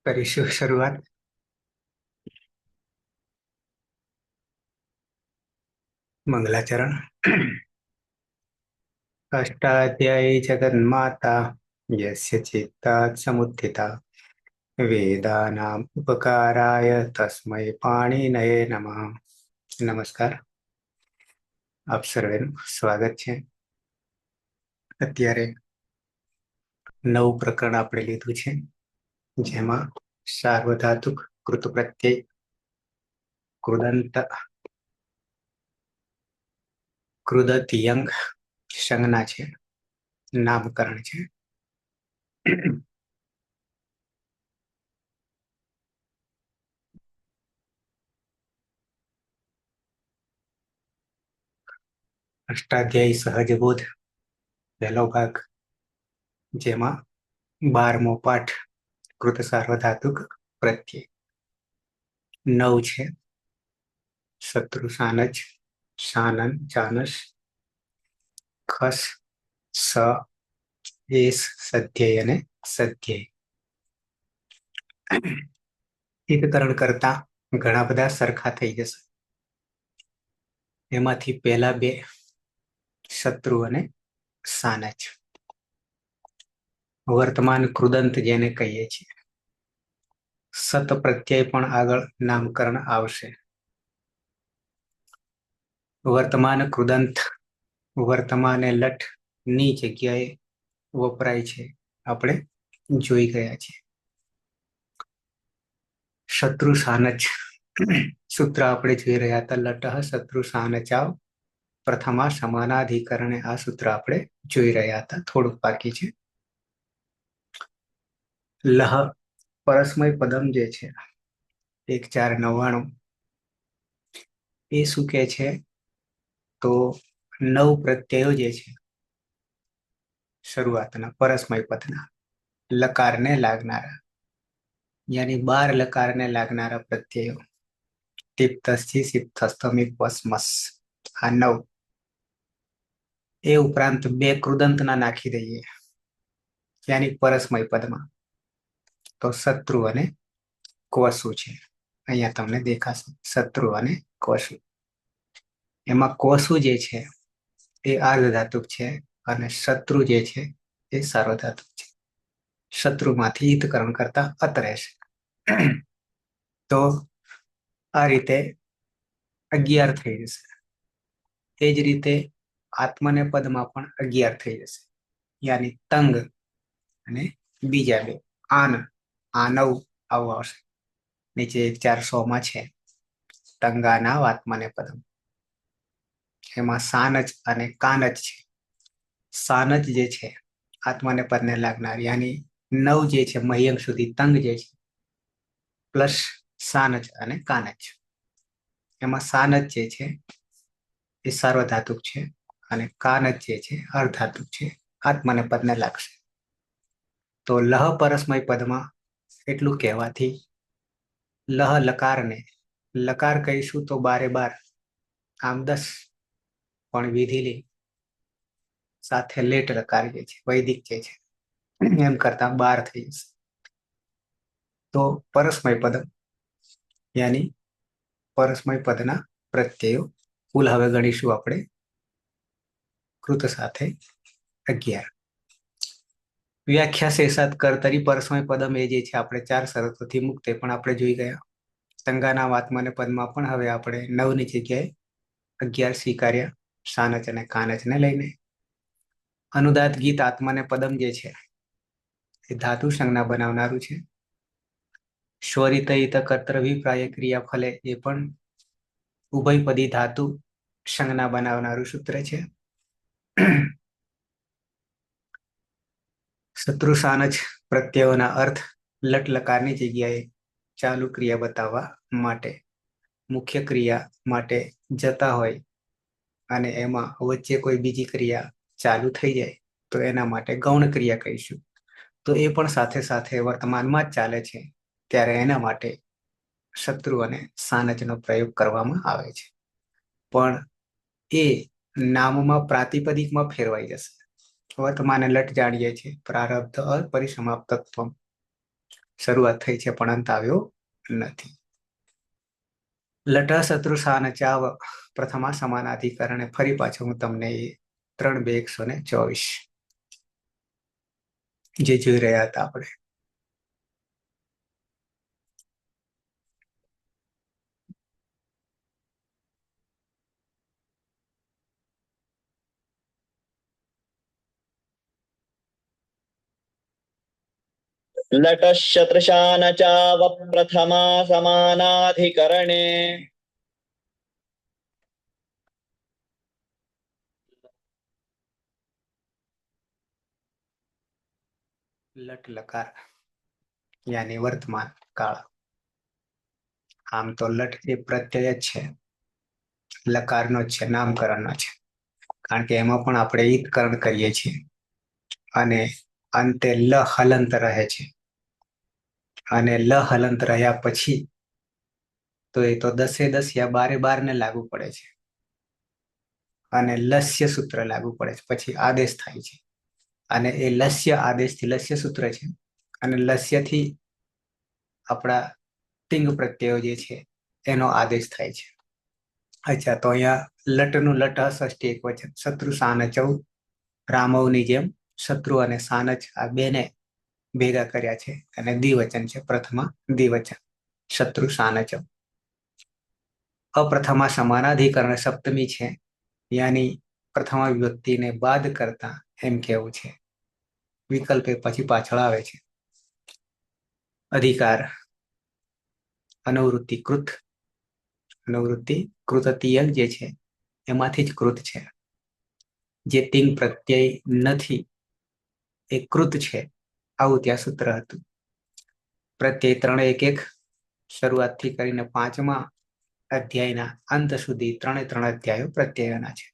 કરીશું શરૂઆત. મંગલાચરણ. અષ્ટાધ્યાયી જગન્માતા યસ્ય ચિત્તાत् સમુત્થિતા વેદાનામ ઉપકારાય તસ્મૈ પાણીનયે નમઃ. નમસ્કાર. આપ સર્વેનું સ્વાગત છે. અત્યારે નવું પ્રકરણ આપણે લીધું છે, જેમાં સાર્વધાતુક કૃતપ્રત્યય કૃદંત કૃદતિયંગ સંજ્ઞા છે, નામકરણ છે. અષ્ટાધ્યાયી સહજબોધ પહેલો ભાગ, જેમાં 12મો પાઠ કૃત સાર્વધાતુક પ્રત્યય. 9 છે. શત્રુ સાનજ, શાનન, ચાનસ, ખસ, સ, એસ, સધ્યય અને સધ્યય. એકકરણ કરતા ઘણા બધા સરખા થઈ જશે. એમાંથી પહેલા બે શત્રુ અને સાનજ. વર્તમાન કૃદંત જેને કહીએ છીએ. સત પ્રત્યય પણ આગળ નામકરણ આવશે. વર્તમાન કૃદંત વર્તમાન લટ ની જગ્યાએ વપરાય છે, આપણે જોઈ ગયા છીએ. શત્રુ સાનજ સૂત્ર આપણે જોઈ રહ્યા હતા. લટ શત્રુ સાનચાવ પ્રથમા સમાનાધિકરણે. આ સૂત્ર આપણે જોઈ રહ્યા હતા. થોડુંક બાકી છે. લહ પરસ્મય પદમ જે છે 1499, એ શું કે છે? તો 9 પ્રત્યયો જે છે શરૂઆતના પરસ્મય પદના લકારને લાગનારા, યાની 12 લકારને લાગનારા પ્રત્યયો. તિપ્તસ્થી સિપ્તસ્તમિપસ્મસ, આ 9. એ ઉપરાંત 2 કૃદંતના નાખી દઈએ, યાની પરસ્મય પદમાં. તો શત્રુ અને ક્વસુ છે. અહીંયા તમને દેખાશે શત્રુ અને ક્વસુ. એમાં ક્વસુ જે છે એ આર્ધધાતુક છે, અને શત્રુ જે છે એ સાર્વધાતુક છે. શત્રુમાંથી હિતકરણ કરતા અત રહેશે. તો આ રીતે 11 થઈ જશે. તે જ રીતે આત્મને પદમાં પણ 11 થઈ જશે, યાની તંગ અને બીજા બે આન. આ 9 આવું આવશે. નીચે 400 છે તંગાના આત્મને પદમ. એમાં સાનજ અને કાનજ છે. સાનજ જે છે આત્માને પદને લાગનાર, યાની 9 જે છે મહ્યંક સુધી તંગ જે છે, પ્લસ સાનજ અને કાનજ. એમાં સાનજ જે છે એ સાર્વધાતુક છે, અને કાનજ જે છે અર્ધધાતુક છે. આત્માને પદને લાગશે. તો લહ પરસ્મય પદમાં એટલું કહેવાથી લહ લકારને લકાર કહીશું તો 12 આમ 10, પણ વિધિલી સાથે લેટ લકાર જે છે વૈદિક જે છે એમ કરતા 12 થઈ જશે. તો પરસ્મય પદમ, યાની પરસ્મય પદના પ્રત્યયો કુલ હવે ગણીશું આપણે કૃત સાથે 11. વ્યાખ્યા શેષાત કર્તરી પરસ્મય પદમ એ જે છે આપણે 4 શરતોથી મુક્ત, પણ આપણે જોઈ ગયા. તંગાના આત્માને પદમાં પણ હવે આપણે 9 ની જગ્યાએ 11 સ્વીકાર્યા, સાનચ અને કાનચને લઈને. અનુદાત ગીત આત્માને પદમ જે છે એ ધાતુ સંજ્ઞા બનાવનારું છે. સ્વરિત હિત કર્તર અભિપ્રાય ક્રિયા ફલે એ પણ ઉભયપદી ધાતુ સંજ્ઞા બનાવનારું સૂત્ર છે. શત્રુ સાનજ પ્રત્યયોના અર્થ લટ લકારની જગ્યાએ ચાલુ ક્રિયા બતાવવા માટે, મુખ્ય ક્રિયા માટે જતા હોય અને એમાં વચ્ચે કોઈ બીજી ક્રિયા ચાલુ થઈ જાય તો એના માટે ગૌણ ક્રિયા કહીશું. તો એ પણ સાથે સાથે વર્તમાનમાં જ ચાલે છે, ત્યારે એના માટે શત્રુ અને સાનજનો પ્રયોગ કરવામાં આવે છે. પણ એ નામમાં પ્રાતિપદિકમાં ફેરવાઈ જશે. વર્તમાન લટ જાણીએ છીએ પ્રારબ્ધ અપરિસમાપ્તત્વમ. શરૂઆત થઈ છે પણ અંત આવ્યો નથી. લટ શત્રુસાન ચાવ પ્રથમા સમાનાધિકરણે ફરી પાછું હું તમને 3-2-124 જે જોઈ રહ્યા હતા આપણે. लटशतृशान चाव प्रथमा समानाधिकरणे લટ લકાર યાની વર્તમાન કાળ. આમ તો લટ એ પ્રત્યય જ છે, લકારનો જ છે, નામકરણનો છે, કારણ કે એમાં પણ આપણે ઈતકરણ કરીએ છીએ અને અંતે લ હલંત રહે છે. અને લ હલંત રહ્યા પછી તો એ તો 10-10 યા 12-12 ને લાગુ પડે છે અને લસ્ય સૂત્ર લાગુ પડે છે, પછી આદેશ થાય છે. અને એ લસ્ય આદેશથી લસ્ય સૂત્ર છે અને લસ્યથી આપણા તિંગ પ્રત્યયો જે છે એનો આદેશ થાય છે. અચ્છા, તો અહીંયા લટનું લટ ષષ્ઠી એક વચન, શત્રુ સાનચૌ, રામવની જેમ શત્રુ અને સાનચ આ બેને ભેગા કર્યા છે અને દ્વિવચન છે, પ્રથમા દ્વિવચન શત્રુ સાનચૌ. અપ્રથમા સમાનાધિકરણ સપ્તમી છે, યાની પ્રથમા વિભક્તિને બાદ કરતા એમ કેવું છે. વિકલ્પ પછી પાછળ આવે છે. અધિકાર અનુવૃત્તિ કૃત, અનુવૃત્તિ કૃતતિયક જે છે એમાંથી જ કૃત છે. જે તિંગ પ્રત્યય નથી એ કૃત છે, આવું ત્યાં સૂત્ર હતું. પ્રત્યય 3-1-1 શરૂઆતથી કરીને 5મા અધ્યાયના અંત સુધી 3 અધ્યાયો પ્રત્યયોના છે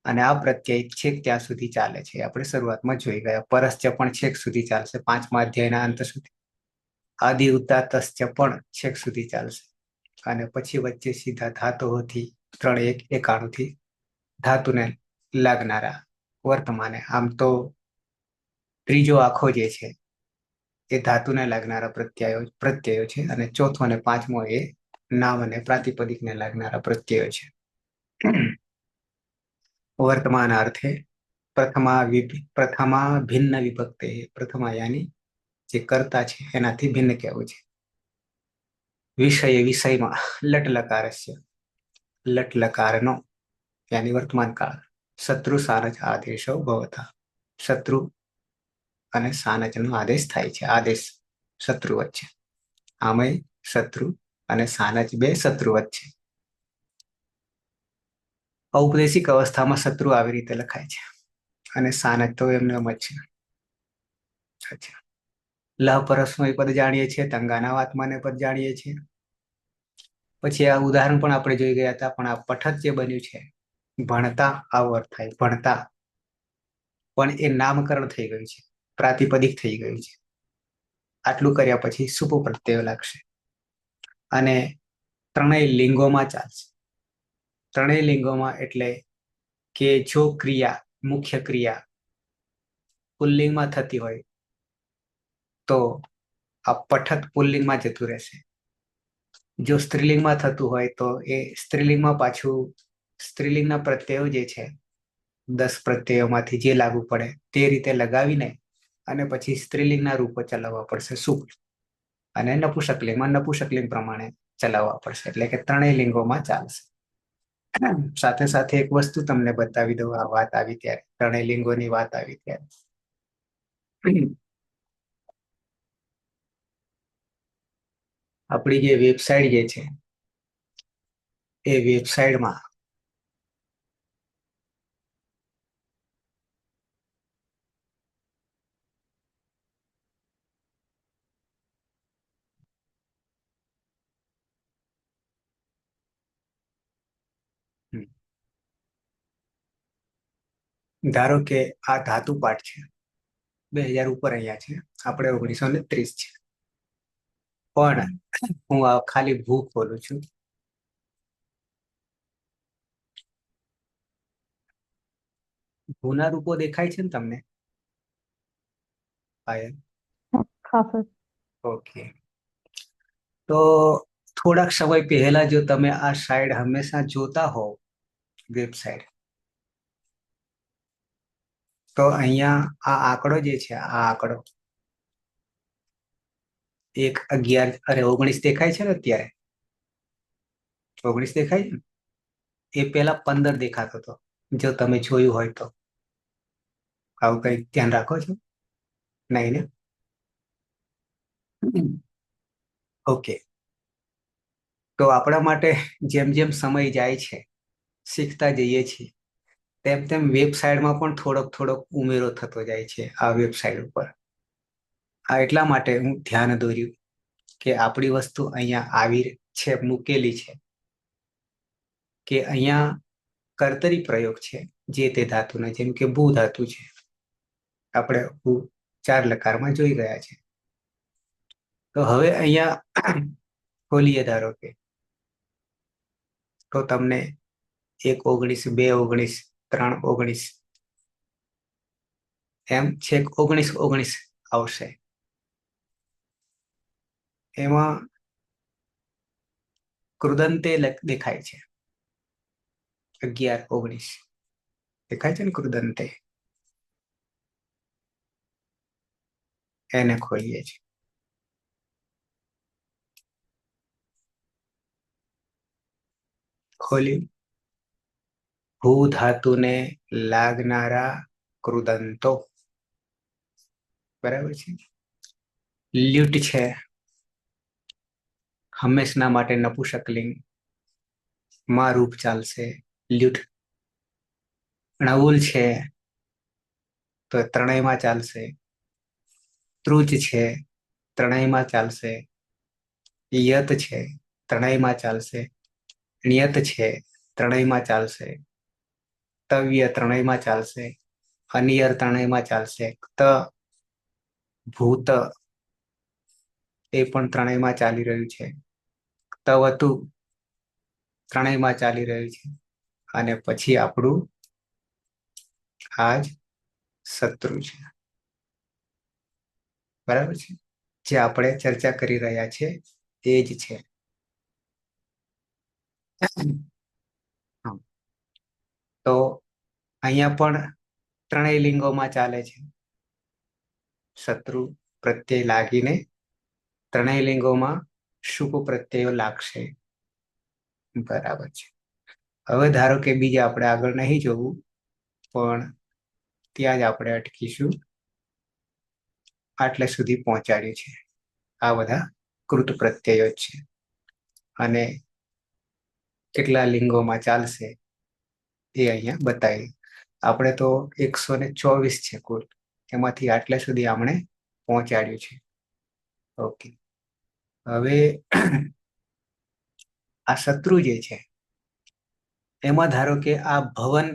અને આ પ્રત્યય છેક ત્યાં સુધી ચાલે છે. આપણે શરૂઆતમાં જોઈ ગયા. પરસ્ચ પણ છેક સુધી ચાલશે 5મા અધ્યાયના અંત સુધી. આદિ ઉદાત્તસ્ચ પણ છેક સુધી ચાલશે અને પછી વચ્ચે સીધા ધાતુઓથી 3-1-91 થી ધાતુને લાગનારા વર્તમાને. આમ તો ત્રીજો આખો જે છે એ ધાતુને લાગનારા પ્રત્યયો છે અને ચોથો અને 5મો એ નામ અને પ્રાતિપદિકને લાગનારા પ્રત્યયો છે. વર્તમાન અર્થે પ્રથમા ભિન્ન વિભક્તે, પ્રથમા યાની જે કર્તા છે એનાથી ભિન્ન કહેવું છે. વિષય વિષયમાં લટ લકારસ્ય, લટ લકારનો યાની વર્તમાન કાળ શત્રુ સાનચ આદેશો ભવતા, શત્રુ અને સાનચનો આદેશ થાય છે. આદેશ શત્રુ વચ્ચે, આમય શત્રુ અને સાનચ બે શત્રુ વચ્ચે. ઔપદેશિક અવસ્થામાં શત્રુ આવી રીતે લખાય છે અને સાનચ તો એમને એમ જ છે. અચ્છા, લહ પરસ્મય પદ જાણીએ છીએ, તંગાના વાત્માને પદ જાણીએ છીએ. પછી આ ઉદાહરણ પણ આપણે જોઈ ગયા હતા, પણ આ પઠત જે બન્યું છે ભણતા, આવો અર્થ થાય ભણતા, પણ એ નામકરણ થઈ ગયું છે, પ્રાતિપદિક થઈ ગયું છે. આટલું કર્યા પછી સુપ પ્રત્યય લાગશે અને ત્રણેય લિંગોમાં ચાલશે. ત્રણેય લિંગોમાં એટલે કે જો ક્રિયા, મુખ્ય ક્રિયા પુલ્લિંગમાં થતી હોય તો આ પઠત પુલ્લિંગમાં જતું રહેશે. જો સ્ત્રીલિંગમાં થતું હોય તો એ સ્ત્રીલિંગમાં પાછું સ્ત્રીલિંગના પ્રત્યયો જે છે 10 પ્રત્યયોમાંથી જે લાગુ પડે તે રીતે લગાવીને અને પછી સ્ત્રીલિંગના રૂપો ચલાવવા પડશે સુપ, અને નપુસકલિંગમાં નપુસકલિંગ પ્રમાણે ચલાવવા પડશે. એટલે કે ત્રણેય લિંગોમાં ચાલશે. સાથે સાથે એક વસ્તુ તમને બતાવી દઉં, આ વાત આવી ત્યારે, ત્રણેય લિંગોની વાત આવી ત્યારે આપણી જે વેબસાઇટ જે છે એ વેબસાઇટમાં ધારો કે આ ધાતુ પાઠ છે, 2000 ઉપર અહીંયા છે, આપણે 1930 છે. પણ હું આ ખાલી ભૂ ખોલું છું. ભૂના રૂપો દેખાય છે ને તમને? હા સર. ઓકે, તો થોડાક સમય પહેલા જો તમે આ સાઇડ હંમેશા જોતા હોવ, વેબસાઇટ, તો અહીંયા આ આંકડો જે છે, આ આંકડો 19 દેખાય છે ને અત્યારે? 19 દેખાય છે ને? એ પેલા 15 દેખાતો હતો, જો તમે જોયું હોય તો. આવું કઈ ધ્યાન રાખો છો? નહીં ને? ઓકે, તો આપણા માટે જેમ જેમ સમય જાય છે, શીખતા જઈએ છીએ, તેમ તેમ વેબસાઇટમાં પણ થોડોક થોડોક ઉમેરો થતો જાય છે આ વેબસાઇટ ઉપર. આ એટલા માટે હું ધ્યાન દોર્યું કે આપણી વસ્તુ અહીંયા આવી છે, મૂકેલી છે, કે અહીંયા કર્તરી પ્રયોગ છે જે તે ધાતુના, જેમ કે ભૂ ધાતુ છે, આપણે 4 લકારમાં જોઈ રહ્યા છે. તો હવે અહીંયા ખોલીએ ધારો કે, તો તમને 1 19 2 19 3 19 એમ છેક 19 19 આવશે. એમાં કૃદંતે દેખાય છે, 11 19 દેખાય છે ને કૃદંતે. એને ખોલીએ છીએ. ખોલી ભૂ ધાતુને લાગનારા કૃદંતો, બરાબર છે. લ્યુટ છે, હંમેશના માટે નપુંસકલિંગ માં રૂપ ચાલશે. લ્યુટ. ણવુલ છે તો ત્રણેયમાં ચાલશે. ત્રુજ છે, ત્રણેયમાં ચાલશે. યત છે, ત્રણેયમાં ચાલશે. ણ્યત છે, ત્રણેયમાં ચાલશે. તવ્ય ત્રણેયમાં ચાલશે. અનિયર ત્રણેયમાં ચાલશે. ભૂત એ પણ ત્રણેયમાં ચાલી રહ્યું છે. તવતુ ત્રણેયમાં ચાલી રહ્યું છે. અને પછી આપણું આજ શત્રુ છે, બરાબર છે. જે આપણે ચર્ચા કરી રહ્યા છે એ જ છે. તો અહીંયા પણ ત્રણેય લિંગોમાં ચાલે છે. શત્રુ પ્રત્યય લાગીને ત્રણેય લિંગોમાં શુભ પ્રત્યયો લાગશે, બરાબર છે. હવે ધારો કે બીજા આપણે આગળ નહીં જોવું, પણ ત્યાં જ આપણે અટકીશું. આટલે સુધી પહોંચાડ્યું છે. આ બધા કૃત પ્રત્યયો છે અને કેટલા લિંગોમાં ચાલશે એ અહીંયા બતાવી. આપણે તો 124 છે કુલ, એમાંથી આટલા સુધી આપણે પહોંચાડ્યું છે. ઓકે, હવે આ શત્રુ જે છે એમાં ધારો કે આ ભવન,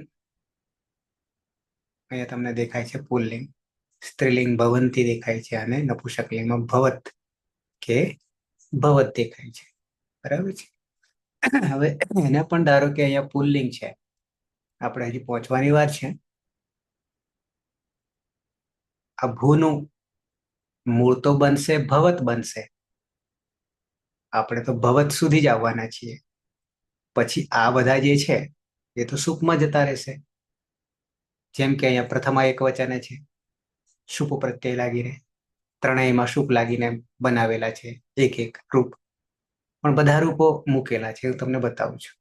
અહીંયા તમને દેખાય છે પુલ્લિંગ, સ્ત્રીલિંગ ભવંતી દેખાય છે અને નપુંસકલિંગમાં ભવત કે ભવત દેખાય છે, બરાબર છે. હવે એને પણ ધારો કે અહીંયા પુલ્લિંગ છે, આપણે હજી પહોંચવાની વાર છે. આ ભૂનું મૂળ તો બનશે, ભવત બનશે. આપણે તો ભવત સુધી જ આવવાના છીએ. પછી આ બધા જે છે એ તો સુખમાં જતા રહેશે. જેમ કે અહીંયા પ્રથમા એક વચને છે, શુભ પ્રત્યય લાગીને ત્રણેયમાં શુભ લાગીને બનાવેલા છે એક એક રૂપ, પણ બધા રૂપો મૂકેલા છે, હું તમને બતાવું છું.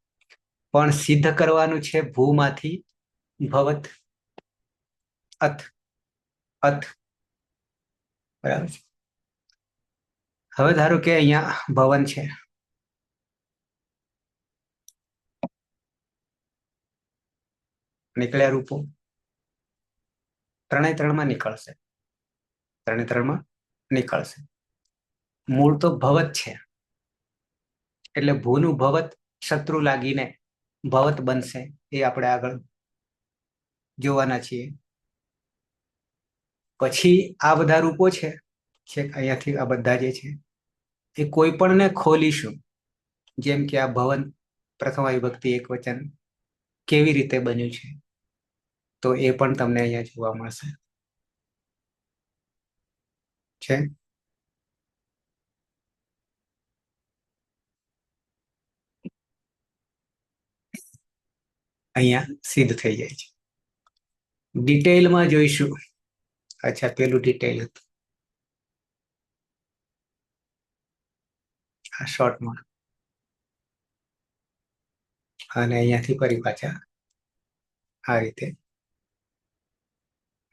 પણ સિદ્ધ કરવાનું છે ભૂમાંથી ભવત અથ, અથ, બરાબર છે. હવે ધારો કે અહીંયા ભવન છે, નીકળ્યા રૂપો, ત્રણેય ત્રણમાં નીકળશે, ત્રણે ત્રણમાં નીકળશે. મૂળ તો ભવત છે, એટલે ભૂનું ભવત શત્રુ લાગીને ભવત બનશે, એ આપણે આગળ જોવાના છીએ. પછી આ બધા રૂપો છે, છેક અહીંયાથી આ બધા જે છે એ કોઈ પણને ખોલીશું. જેમ કે આ ભવન પ્રથમ વિભક્તિ એક વચન કેવી રીતે બન્યું છે, તો એ પણ તમને અહીંયા જોવા મળશે છે. અહીંયા સિદ્ધ થઈ જાય છે. ડિટેલમાં જોઈશું. અચ્છા, પેલું ડિટેલ હતું આ શોર્ટમાં, અને અહીંયાથી ફરી પાછા આ રીતે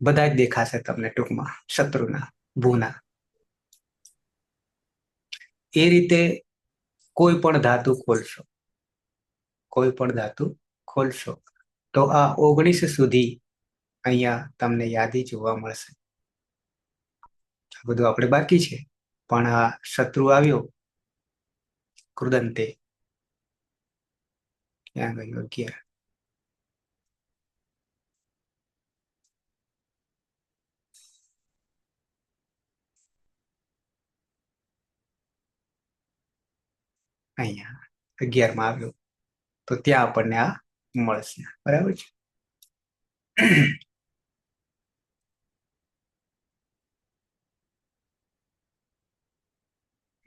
બધા જ દેખાશે તમને ટૂંકમાં, શત્રુના, ભૂના. એ રીતે કોઈ પણ ધાતુ ખોલશો, કોઈ પણ ધાતુ ખોલશો તો આ 19 સુધી અહીંયા તમને યાદી જોવા મળશે. આ બધું આપણે બાકી છે, પણ આ શત્રુ આવ્યો કૃદંતે, ત્યાં ગયું 11. અહીંયા 11 આવ્યો તો ત્યાં આપણને આ મળશે. બરાબર છે.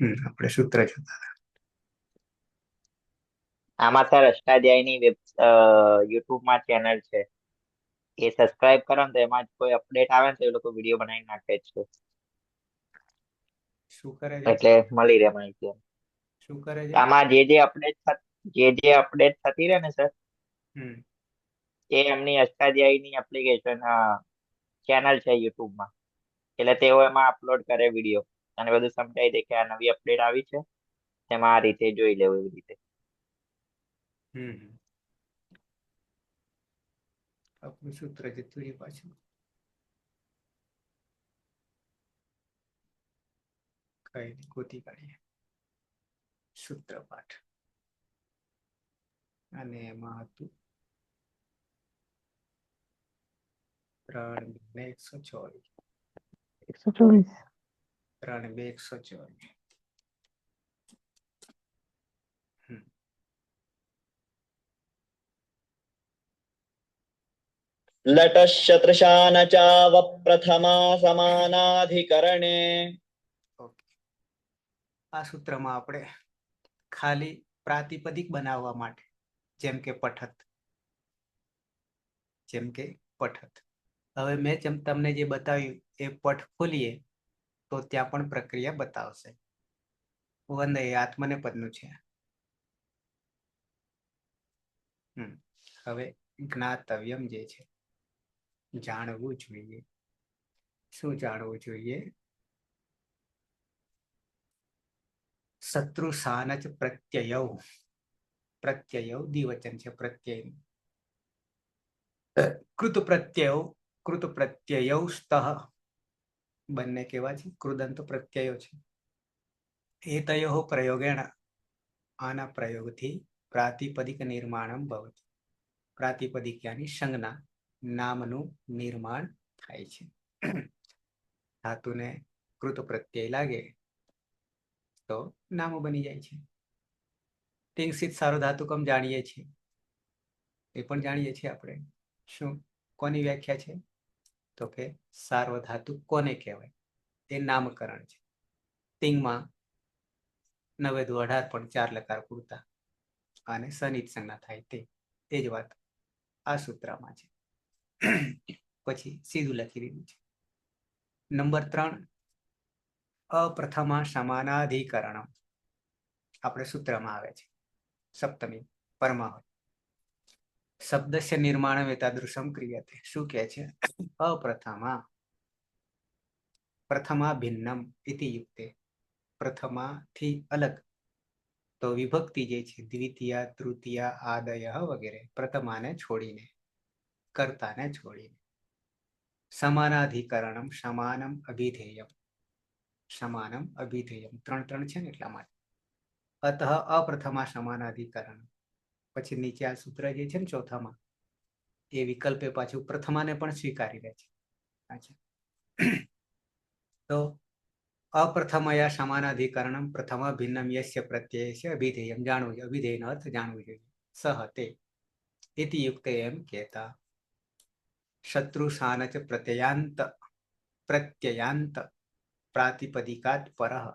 આપણે સૂત્ર જોતા હતા. આમાં સર અષ્ટાધ્યાયની યુટ્યુબ માં ચેનલ છે, એ સબસ્ક્રાઇબ કરો ને તો એમાં કોઈ અપડેટ આવે ને તો એ લોકો વિડીયો બનાવી નાખે છે, શું કરે છે? એટલે મળી રહે માહિતી. શું કરે છે? આમાં જે અપડેટ થતી રહે ને સર, એ એમની અષ્ટાધ્યાયની એપ્લિકેશન ચેનલ છે યુટ્યુબ માં, એટલે તેઓ એમાં અપલોડ કરે વિડીયો અને બધું સમજાઈ દે કે આ નવી અપડેટ આવી છે, તેમાં આ રીતે જોઈ લેવું એવી રીતે. આપણું સૂત્ર જતું રહ્યું પાછું. કઈ ગોતી કાઢીએ સૂત્ર પાઠ, અને એમાં હતું 3 2 124. 3 2 124. लटशतृशान चाव प्रथमा समानाधिकरणे. ઓકે, આ સૂત્રમાં આપણે ખાલી પ્રાતિપદિક બનાવવા માટે, જેમ કે પઠત, હવે મેં તમને જે બતાવ્યું એ પઠ ખોલીએ તો ત્યાં પણ પ્રક્રિયા બતાવશે. વંદે આત્મનેપદનું છે. હવે જ્ઞાતવ્યમ જે છે, જાણવું જોઈએ. શું જાણવું જોઈએ? શત્રુ સાનચ પ્રત્યયૌ, પ્રત્યયૌ દ્વિવચન છે, પ્રત્યય કૃત પ્રત્યયૌ સ્તઃ, બંને કેવા છે? કૃદંત પ્રત્યયો છે. એતયોઃ પ્રયોગેણ, આના પ્રયોગથી પ્રાતિપદિક નિર્માણમ ભવતિ, પ્રાતિપદિકની સંજ્ઞા, નામનું નિર્માણ થાય છે. ધાતુને કૃત પ્રત્યય લાગે તો નામ બની જાય છે. તિંગસિત સાર્વધાતુકમ જાણીએ છીએ, એ પણ જાણીએ છીએ આપણે. શું, કોની વ્યાખ્યા છે? તો કે સાર્વધાતુ કોને કહેવાય? એ નામકરણ છે. તિંગમાં 9 દુ 18 પણ 4 લકાર પૂરતા, અને સનિત સંજ્ઞા થાય તે જ વાત આ સૂત્રમાં છે. પછી સીધું લખી દીધું છે. નંબર 3, અપ્રથમા સમાનાધિકરણ આપણે સૂત્રમાં આવે છે. સપ્તમી પરમાવૃત્તિ શબ્દસ્ય નિર્માણ એતાદૃશમ ક્રિયતે. શું કહે છે? પ્રથમા ભિન્નમ ઇતિ યુક્તે, પ્રથમાથી અલગ, તો વિભક્તિ જે છે દ્વિતીય, તૃતીય, આદય વગેરે, પ્રથમાને છોડીને, કર્તાને છોડીને. સમાનાધિકરણમ સમાનમ અભિધેયમ, સમાનમ અભિધેયમ 3 છે ને એટલા માટે. અતઃ અપ્રથમા સમાનાધિકરણ. પછી નીચે આ સૂત્ર જે છે ને ચોથામાં, એ વિકલ્પે પાછું પ્રથમાને પણ સ્વીકારી લે છે. તો અપ્રથમયા સમાનાધિકરણમ પ્રથમ ભિન્નમ યસ્ય પ્રત્યયસ્ય અભિધેયમ, જાણવું જોઈએ, અભિધેયનો અર્થ જાણવું જોઈએ. સહ તે ઇતિ યુક્તે એમ કહેતા શત્રુ સાનચ પ્રત્યયાંત પ્રાતિપદિકાત પરઃ,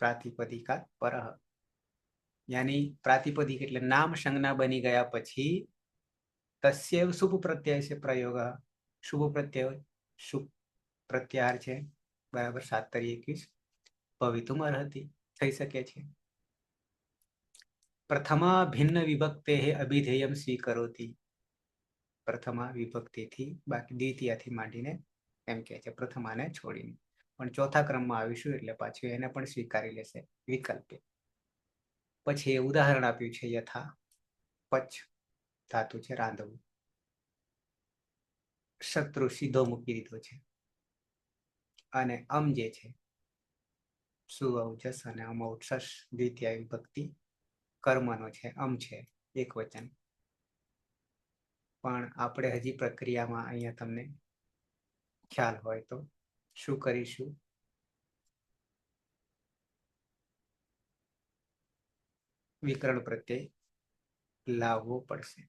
પ્રાતિપદિકાત પરઃ, યાની પ્રાતિપદિક એટલે નામ સંજ્ઞા બની ગયા પછી તસ્યૈવ શુભ પ્રત્યય છે પ્રયોગ. શુભ પ્રત્યય શુભ પ્રત્યાહાર છે બરાબર 7 તરી 21 ભવિતુમ અર્હતિ થઈ શકે છે. પ્રથમા ભિન્ન વિભક્તે અભિધેયમ સ્વીકરોતિ. પ્રથમા વિભક્તિથી બાકી દ્વિતીયાથી માંડીને એમ કે છે પ્રથમાને છોડીને, પણ ચોથા ક્રમમાં આવીશું એટલે પાછું એને પણ સ્વીકારી લેશે વિકલ્પે. પછી ઉદાહરણ આપ્યું છે યથા. પચ ધાતુ છે રાંધવું, શત્રુ સીધો મૂકી દીધો છે, અને જે છે સુઅવજસ અને અમૌષસ દ્વિતીય વિભક્તિ કર્મનો છે, છે એક વચન. પણ આપણે હજી પ્રક્રિયામાં અહીંયા તમને ખ્યાલ હોય તો શું કરીશું? વિકરણ પ્રત્યય લાવવો પડશે.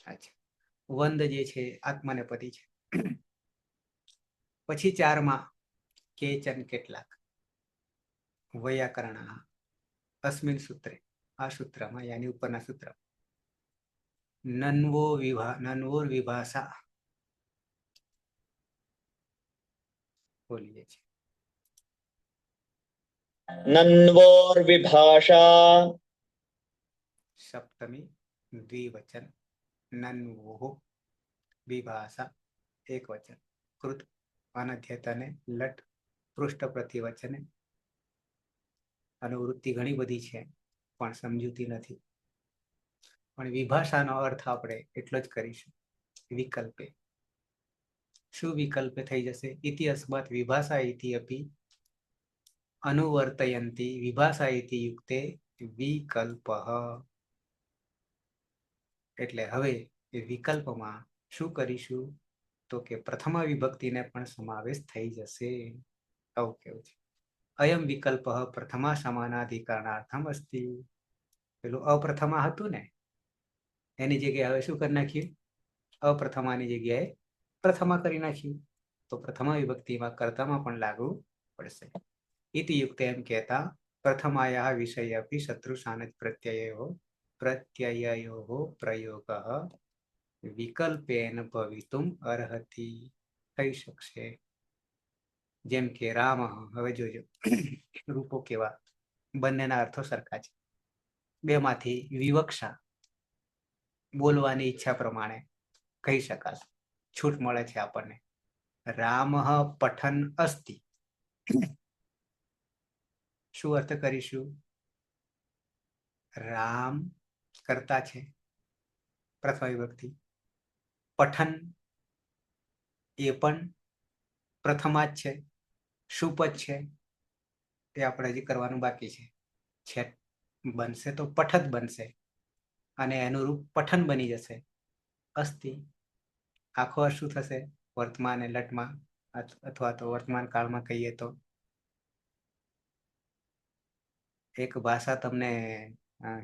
અચ્છા, વંદ જે છે આત્માનેપદી છે. પછી 4માં કેચન કેટલાક, વૈયાકરણ અસ્મિન સૂત્રે, આ સૂત્રમાં યાની ઉપરના સૂત્ર. નન્વોર વિભાષા બોલીએ છીએ. નન્વોર્વિભાષા સપ્તમી દ્વિવચન, નન્વો વિભાષા એક વચન, કૃત અનધ્યતને લટ પૃષ્ઠ પ્રતિવચને. અનુવૃત્તિ ઘણી બધી છે પણ સમજૂતી નથી, પણ વિભાષાનો અર્થ આપણે એટલો જ કરીશું વિકલ્પે. શું વિકલ્પે થઈ જશે? ઇતિ અસ્માત વિભાષા ઇતિ અપી અનુવર્તયંતી વિભાષા ઇતિ યુક્તે વિકલ્પ. એટલે હવે એ વિકલ્પમાં શું કરીશું તો કે પ્રથમા વિભક્તિને પણ સમાવેશ થઈ જશે. આવું કેવું છે. અયમ વિકલ્પ પ્રથમા સમાનાધિકરણાર્થમ અસ્તિ. પેલું અપ્રથમા હતું ને, એની જગ્યાએ હવે શું કરી નાખ્યું? અપ્રથમાની જગ્યાએ પ્રથમા કરી નાખ્યું. તો પ્રથમા વિભક્તિમાં કર્તામાં પણ લાગુ પડશે. ઇતિ યુક્ત એમ કહેતા પ્રથમાયા વિષય અપી શત્રુશાન પ્રત્યયો પ્રયોગ વિકલ્પેન ભવિતુમ અર્હતિ થઈ શકશે. જેમ કે રામ, હવે જોજો રૂપો કેવા, બંનેના અર્થો સરખા છે. બેમાંથી વિવક્ષા બોલવાની ઈચ્છા પ્રમાણે કહી શકાશે, છૂટ મળે છે આપણને. રામ પઠન અસ્તિ, શું અર્થ કરીશું? રામ કરતા છે પ્રથમ વિભક્તિ, પઠન એ પણ પ્રથમા જ છે, શુપદ છે એ આપણે હજી કરવાનું બાકી છે. બનશે તો પઠત બનશે અને એનું રૂપ પઠન બની જશે. અસ્તિ આખો અર્થ શું થશે? વર્તમાન એ લટમાં, અથવા તો વર્તમાન કાળમાં કહીએ તો એક ભાષા તમને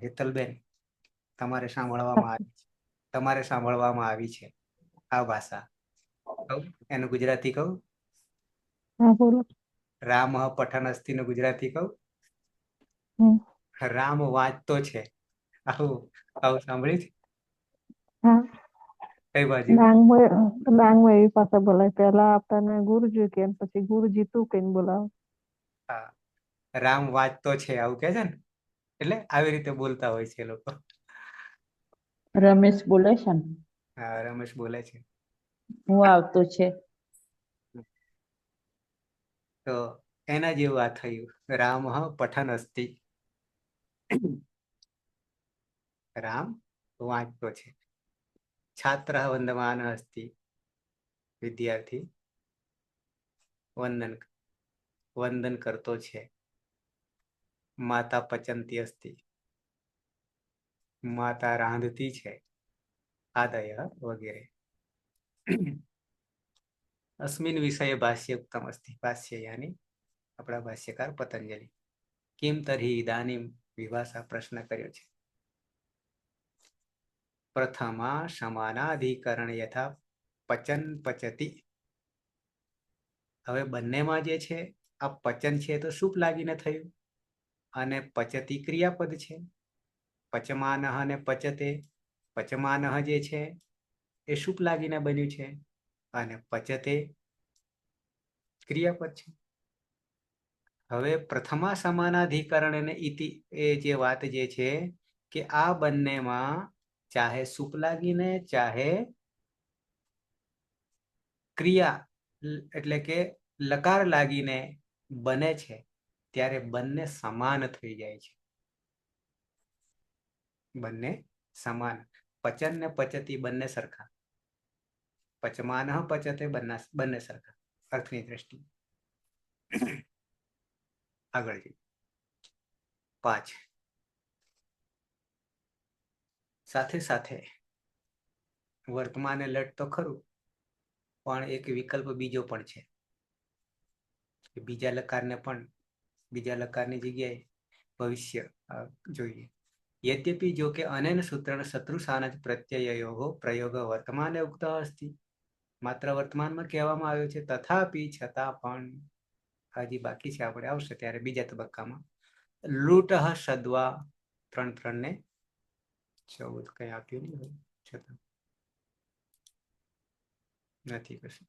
હેતલબેન તમારે સાંભળવામાં આવી છે આ ભાષા. કહું એનું ગુજરાતી કહું? રામ પઠન અસ્તિ નું ગુજરાતી કહું? રામ વાંચતો છે. આવું સાંભળ્યું છે? કઈ બાજુ? ડાંગમાં એવી ભાષા બોલાય. પેલા આપણને ગુરુજી કે પછી ગુરુજી તું કઈને બોલાવે. હા, રામ વાંચતો છે આવું કે છે ને, એટલે આવી રીતે બોલતા હોય છે લોકો. રમેશ બોલે છે ને? હા, રમેશ બોલે છે. હું આવતો છે. તો એના જેવું આ થયું. રામ પઠન અસ્તિ, રામ વાંચતો છે. છાત્ર વંદમાન અસ્તિ, વિદ્યાર્થી વંદન કરતો છે. માતા પચંતી અસ્તિ, માતા રાંધતી છે. આદય વગેરે. અસ્મિન વિષય ભાષ્ય ઉત્તમ અસ્તિ, ભાષ્ય યાની આપણા ભાષ્યકાર પતંજલિ. કિમ તર્હિ ઇદાનીમ વિભાષા પ્રશ્ન કર્યો છે. પ્રથમા સમાનાધિકરણ યથા પચન પચતી. હવે બંનેમાં જે છે આ પચન છે તો શુભ લાગીને થયું, અને પચતી ક્રિયાપદ છે. પચમાનઃ અને પચતે, પચમાનઃ જે છે એ શુપ લાગીને બન્યું છે અને પચતે ક્રિયાપદ છે. હવે પ્રથમા સમાનાધિકરણ અને ઇતિ એ જે વાત જે છે કે આ બંનેમાં ચાહે સુપ લાગીને ચાહે ક્રિયા એટલે કે લકાર લાગીને બને છે ત્યારે બંને સમાન થઈ જાય છે. બંને સમાન. પચન ને પચતી બંને સરખા. પચમાન પચતે બંને સરખા અર્થની દ્રષ્ટિએ. આગળ જઈએ. 5 સાથે સાથે વર્તમાન લટ તો ખરું, પણ એક વિકલ્પ બીજો પણ છે. બીજા લકારને પણ બીજા લકારની જગ્યાએ ભવિષ્ય જોઈએ. યદ્યપિ જો કે અનેન સૂત્રણ શત્રુસાન જ પ્રત્યયો પ્રયોગ વર્તમાને ઉક્ત અસ્તિ. માત્ર વર્તમાનમાં કહેવામાં આવ્યો છે, તથાપી છતાં પણ હજી બાકી છે, આપણે આવશે ત્યારે બીજા તબક્કામાં. લૂટ સદ્વા 3 ને 14 કઈ આપ્યું નહીં હોય છતાં નથી કશું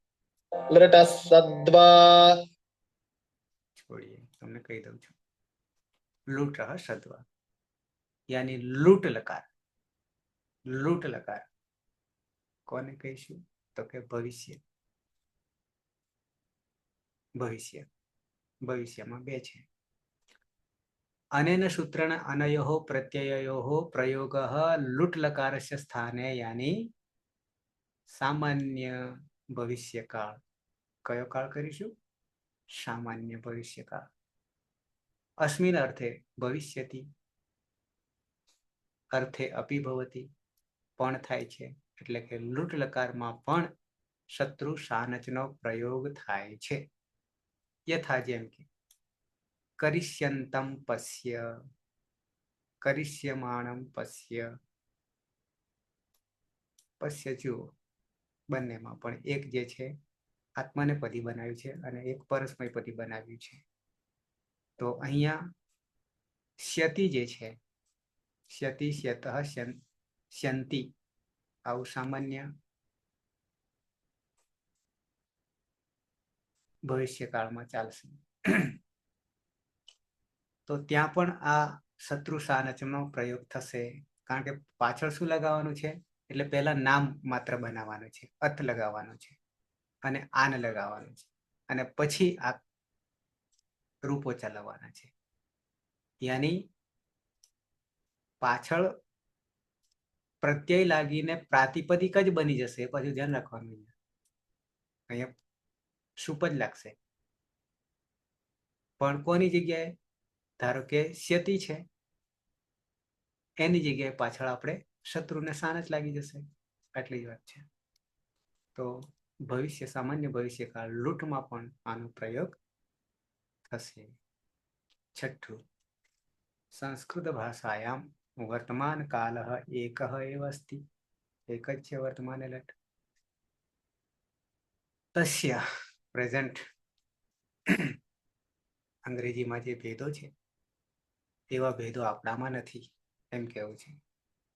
લટઃ સદ્વા છોડીએ, તમને કહી દઉં છું. લૂટ સદ્વા યાની લૂટ લકાર. લૂટ લકાર કોને કહીશું તો કે ભવિષ્ય. ભવિષ્ય ભવિષ્યમાં બે છે. અનેન સૂત્રેણ અનયો પ્રત્યયો પ્રયોગ લૂટ લકારસ્ય સ્થાને યાની સામાન્ય ભવિષ્યકાળ. કયો કાળ કરીશું? સામાન્ય ભવિષ્યકાળ. અસ્મિન અર્થે ભવિષ્યતિ અર્થે અપી ભવતી પણ થાય છે, એટલે કે લૂટ લકારમાં પણ શત્રુ સાનચનો પ્રયોગ થાય છે. યથા જેમ કે કરિષ્યંતમ પશ્ય, કરિષ્યમાણમ પશ્ય. પશ્ય જુઓ, બંનેમાં પણ એક જે છે આત્માને પદી બનાવ્યું છે અને એક પરસ્મય પદી બનાવ્યું છે. તો અહીંયા શ્યતિ જે છે, શ્યતિ શ્યત શ્યંતિ આવું સામાન્ય ભવિષ્યકાળમાં ચાલશે. તો ત્યાં પણ આ શત્રુ સાનચનો પ્રયોગ થશે, કારણ કે પાછળ શું લગાવવાનું છે? એટલે પહેલા નામ માત્ર બનાવવાનું છે, અર્થ લગાવવાનો છે અને આન લગાવવાનું છે, અને પછી આ રૂપો ચલાવવાના છે. યાની પાછળ પ્રત્યય લાગીને પ્રાતિપદિક જ બની જશે. એ પાછું ધ્યાન રાખવાનું. અહીંયા શુપ જ લાગશે, પણ કોની જગ્યાએ? ધારો કે શ્યતિ છે, એની જગ્યાએ પાછળ આપણે શત્રુને સાન જ લાગી જશે. આટલી જ વાત છે. તો ભવિષ્ય સામાન્ય ભવિષ્યકાળ લૂંટમાં પણ આનો પ્રયોગ થશે. 6 સંસ્કૃત ભાષાયામ વર્તમાન કાલ એક એવ અસ્તિ. એક જ છે વર્તમાન લટ. તસ્ય પ્રેઝન્ટ. અંગ્રેજીમાં જે ભેદો છે એવા ભેદો આપણામાં નથી, એમ કેવું છે.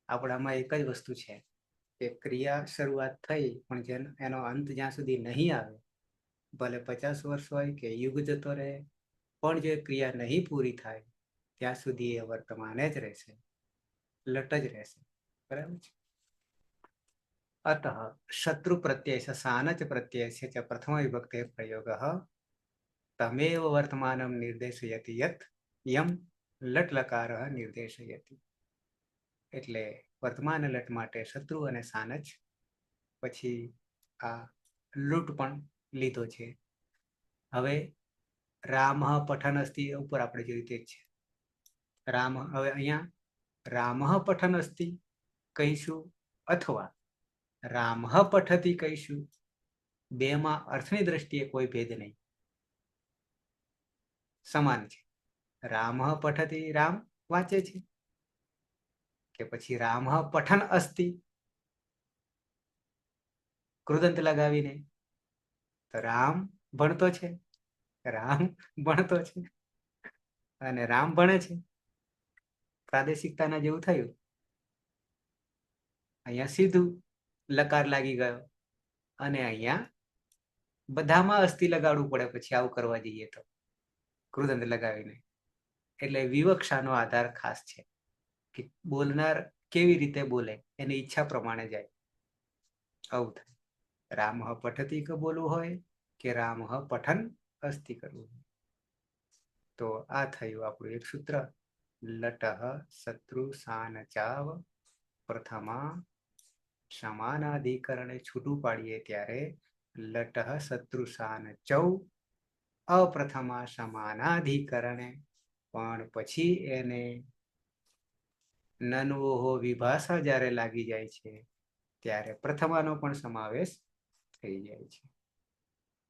આપણામાં એક જ વસ્તુ છે કે ક્રિયા શરૂઆત થઈ, પણ એનો અંત જ્યાં સુધી નહીં આવે, ભલે 50 વર્ષ હોય કે યુગ જતો રહે, પણ જો ક્રિયા નહીં પૂરી થાય ત્યાં સુધી એ વર્તમાન જ રહેશે, લટ જ રહેશે. બરાબર છે. અતઃ શત્રુ પ્રત્યય સાનચ પ્રત્યય છે પ્રથમ વિભક્તે પ્રયોગ તમેવ વર્તમાનમ નિર્દેશયતિ યત યમ લટ લકાર નિર્દેશયતિ. એટલે વર્તમાન લટ માટે શત્રુ અને સાનચ, પછી આ લૂંટ પણ લીધો છે. હવે રામ પઠન અસ્તિ ઉપર આપણે જોયું તે જ છે. રામ, હવે અહીંયા રામ પઠન અસ્તિ કહીશું અથવા રામ પઠતી કહીશું. બેમાં અર્થની દ્રષ્ટિએ કોઈ ભેદ નહીં, સમાન છે. રામ પઠતી રામ વાંચે છે, કે પછી રામ પઠન અસ્તિ કૃદંત લગાવીને, તો રામ ભણતો છે, રામ ભણતો છે અને રામ ભણે છે. પ્રાદેશિકતાના જેવું થયું. અહીંયા સીધું લકાર લાગી ગયો, અને અહીંયા બધામાં અસ્થિ લગાડવું પડે પછી આવું કરવા જઈએ તો કૃદંત લગાવીને. એટલે વિવક્ષાનો આધાર ખાસ છે કે બોલનાર કેવી રીતે બોલે, એની ઈચ્છા પ્રમાણે જાય. આવું થાય. રામ પઠતી કે બોલવું હોય કે રામ પઠન અસ્તિ કરવું હોય. તો આ થયું આપણું એક સૂત્ર. લટ શત્રુ સાન ચાવ પ્રથમા સમાનાધિકરણે છૂટું પાડીએ ત્યારે લટ શત્રુ સાન ચૌ અપ્રથમા સમાનાધિકરણે. પણ પછી એને નનવો વિભાષા જ્યારે લાગી જાય છે ત્યારે પ્રથમાનો પણ સમાવેશ થઈ જાય છે.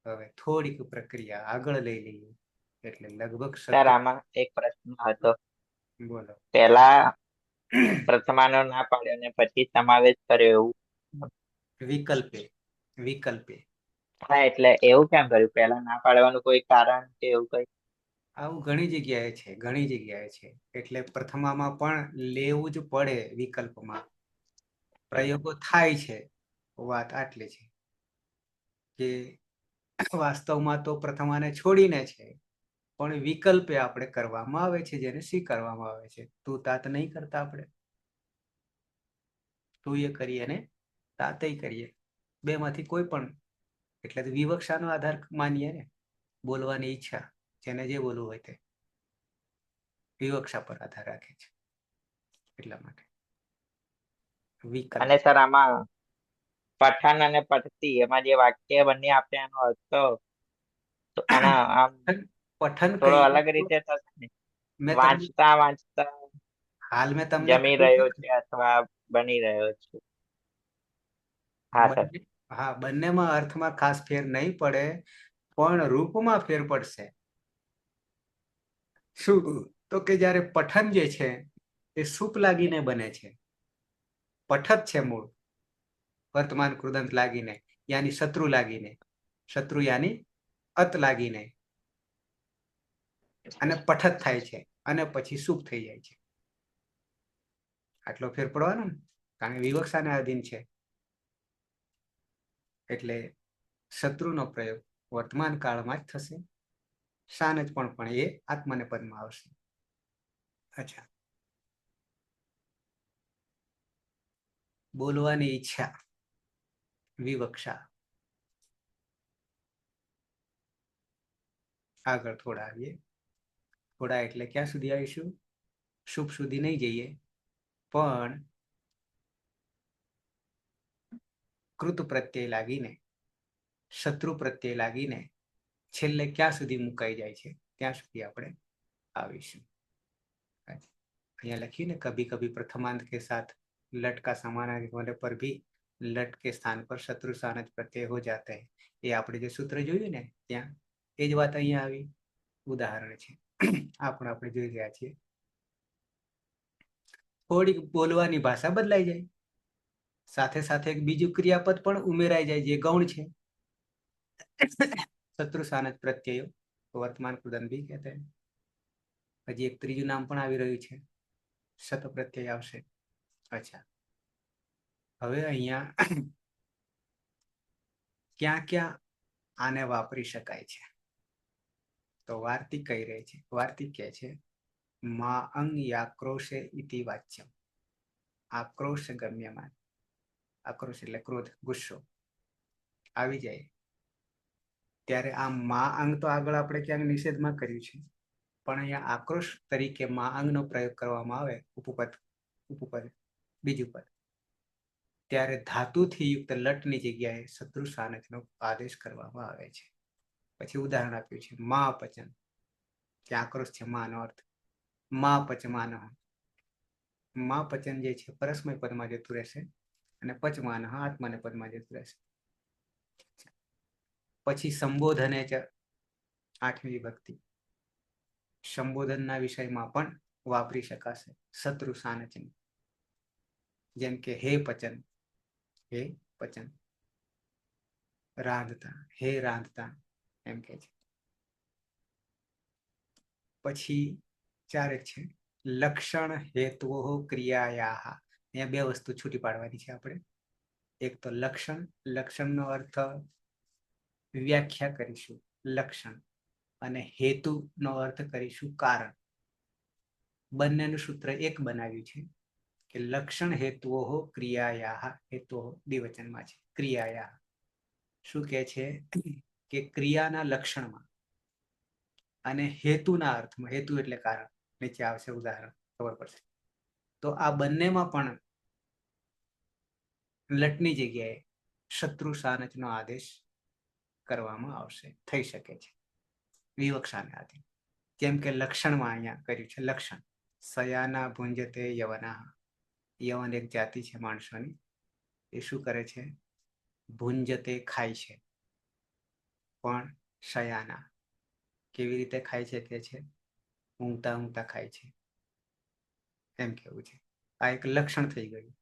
હવે થોડીક પ્રક્રિયા આગળ લઈ લઈએ એટલે લગભગ સર આમાં એક પ્રશ્ન હતો. બોલો. પેલા પ્રથમાનો ના પાડ્યો ને પછી સમાવેશ કર્યો એવું? વિકલ્પે વિકલ્પે હા, એટલે એવું કેમ કર્યું? પેલા ના પાડવાનું કોઈ કારણ કે એવું કઈ? આવું ઘણી જગ્યાએ છે, ઘણી જગ્યાએ છે. એટલે પ્રથમામાં પણ લેવું જ પડે. વિકલ્પમાં પ્રયોગો થાય છે. વાત આટલી છે કે વાસ્તવમાં તો પ્રથમાને છોડીને છે, પણ વિકલ્પે આપણે કરવામાં આવે છે, જેને સ્વીકારવામાં આવે છે. તું તાત નહીં કરતા, આપણે તું એ કરીએ ને તાતે કરીએ, બે માંથી કોઈ પણ. એટલે વિવક્ષાનો આધાર માનીએ ને. બોલવાની ઈચ્છા, જેને જે બોલવું હોય તે વિવક્ષા પર આધાર રાખે છે. એટલા માટે વિકલ્પ. અને સર આમાં પઠન અને પઠતી એમાં જે વાક્ય બંને આપણે એનો અર્થ તો આના આમ પઠન થોડો કહીએ અલગ તો રીતે થશે ને? મેં તમને વાંચતા વાંચતા હાલ મેં તમને જમી કહ્યું રહ્યો ને, છે અથવા બની રહ્યો છે. હા સર. હા, બંનેમાં અર્થમાં ખાસ ફેર નહીં પડે, પણ રૂપમાં ફેર પડશે. શું? તો કે જ્યારે પઠન જે છે એ સુપ લાગીને બને છે. પઠત છે મૂળ, વર્તમાન કૃદંત લાગીને, યાની શત્રુ લાગીને, શત્રુ યાની અત લાગીને, અને પઠત થાય છે, અને પછી સુપ થઈ જાય છે. આટલો ફેર પડવાનો ને, કારણ કે વિવક્ષાને આધીન છે. એટલે શત્રુનો પ્રયોગ વર્તમાન કાળમાં જ થશે. શાન જ પણ એ આત્મને પદમાં આવશે. અચ્છા, બોલવાની ઈચ્છા, વિવક્ષા. આગળ થોડા આવીએ. થોડા એટલે ક્યાં સુધી આવીશું? શુભ સુધી નહીં જઈએ, પણ કૃત પ્રત્યય લાગીને, શત્રુ પ્રત્યય લાગીને છેલ્લે ક્યાં સુધી મુકાઈ જાય છે ત્યાં સુધી આપણે આવીશું. અહીંયા લખીએ ને, કભી કભી પ્રથમાંત કે સાથ लट का समानार्थक होने पर भी लट के स्थान पर शत्रु सानज प्रत्यय हो जाता है. એ આપણે જે સૂત્ર જોયું ને ત્યાં એ જ વાત અહીંયા આવી. ઉદાહરણ છે આપણે જોઈ રહ્યા છીએ. થોડીક બોલવાની ભાષા બદલાઈ જાય, સાથે સાથે એક બીજું ક્રિયાપદ પણ ઉમેરાઈ જાય, જે ગૌણ છે. શત્રુ સાનજ પ્રત્યયો વર્તમાન કૃદંત ભી કહેते हैं. હજી એક ત્રીજું નામ પણ આવી રહ્યું છે, શત પ્રત્યય આવશે. અચ્છા, હવે અહીંયા ક્યાં ક્યાં આને વાપરી શકાય છે? તો વાર્તિક કહી રહી છે, વાર્તિક કહે છે મા અંગ યાક્રોશે ઇતિ વાચ્યમ. આક્રોશ ગમ્યમાન, આક્રોશ એટલે ક્રોધ, ગુસ્સો આવી જાય ત્યારે આ મા અંગ તો આગળ આપણે ક્યાંક નિષેધમાં કર્યું છે, પણ અહીંયા આક્રોશ તરીકે મા અંગનો પ્રયોગ કરવામાં આવે, ઉપપદ બીજું પદ, ત્યારે ધાતુથી યુક્ત લટની જગ્યાએ શત્રુ સાનજનો આદેશ કરવામાં આવે છે. પછી ઉદાહરણ આપ્યું છે મા પચન, ત્યાં આક્રોશ છે માનો અર્થ. મા પચમાન, મા પચન જે છે પરસ્મય પદમાં જતું રહેશે, અને પચમાન આત્માને પદમાં જતું રહેશે. પછી સંબોધને ચ, 8મી વિભક્તિ, સંબોધનના વિષયમાં પણ વાપરી શકાશે શત્રુ સાનજની. જેમ કે હે પચન, હે પચન, રાંધતા, હે રાંધતા એમ કે છે. પછી ચારેક છે લક્ષણ હેતુ ક્રિયાયા. અહીંયા બે વસ્તુ છૂટી પાડવાની છે આપણે. એક તો લક્ષણ, લક્ષણનો અર્થ વ્યાખ્યા કરીશું લક્ષણ, અને હેતુનો અર્થ કરીશું કારણ. બંનેનું સૂત્ર એક બનાવ્યું છે કે લક્ષણ હેતુઓ ક્રિયાયા, હેતુઓ દ્વિવચનમાં છે. ક્રિયાયા શું કે છે કે ક્રિયાના લક્ષણમાં અને હેતુના અર્થમાં, હેતુ એટલે કારણ, નીચે આવશે ઉદાહરણ ખબર પડશે. તો આ બંનેમાં પણ લટની જગ્યાએ શત્રુ સાનચનો આદેશ કરવામાં આવશે, થઈ શકે છે વિવક્ષાને આધીન. જેમ કે લક્ષણમાં અહીંયા કર્યું છે લક્ષણ, સયાના ભુંજતે યવના. યવન એક જાતિ છે માણસોની, એ શું કરે છે? ભુંજતે ખાય છે. પણ શયાના કેવી રીતે ખાય છે કે છે ઊંઘતા ઊંઘતા ખાય છે, એમ કેવું છે. આ એક લક્ષણ થઈ ગયું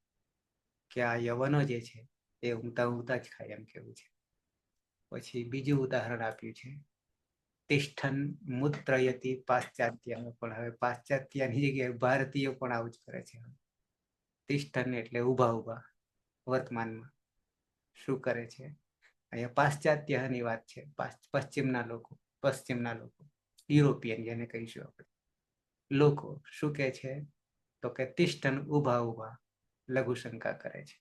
કે આ યવનો જે છે એ ઊંઘતા ઊંઘતા જ ખાય, એમ કેવું છે. પછી બીજું ઉદાહરણ આપ્યું છે તિષ્ઠન મુત્રયતિ પાશ્ચાત્ય. પણ હવે પાશ્ચાત્યની જગ્યાએ ભારતીય પણ આવું જ કરે છે. તિષ્ઠન એટલે ઉભા ઉભા, વર્તમાનમાં શું કરે છે? અહીંયા પાશ્ચાત્યની વાત છે. પશ્ચિમના લોકો, યુરોપિયન જેને કહીશું આપણે, લોકો શું કે છે? તો કે તિષ્ઠન ઉભા ઉભા લઘુ શંકા કરે છે.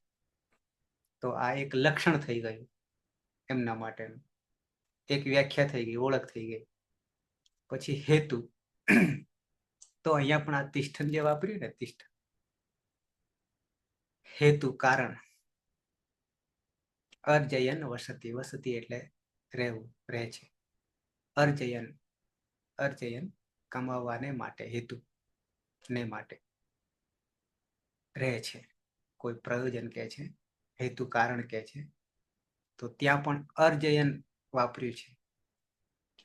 તો આ એક લક્ષણ થઈ ગયું એમના માટેનું, એક વ્યાખ્યા થઈ ગઈ, ઓળખ થઈ ગઈ. પછી હેતુ, તો અહીંયા પણ આ તિષ્ઠન જે વાપર્યું ને, તિષ્ઠન હેતુ કારણ. અર્જયન વસતિ, વસતિ એટલે રહેવું, રહે છે. અર્જયન, અર્જયન કમાવાને માટે, હેતુ ને માટે રહે છે. કોઈ પ્રયોજન કે છે, હેતુ કારણ કે છે, તો ત્યાં પણ અર્જયન વાપર્યું છે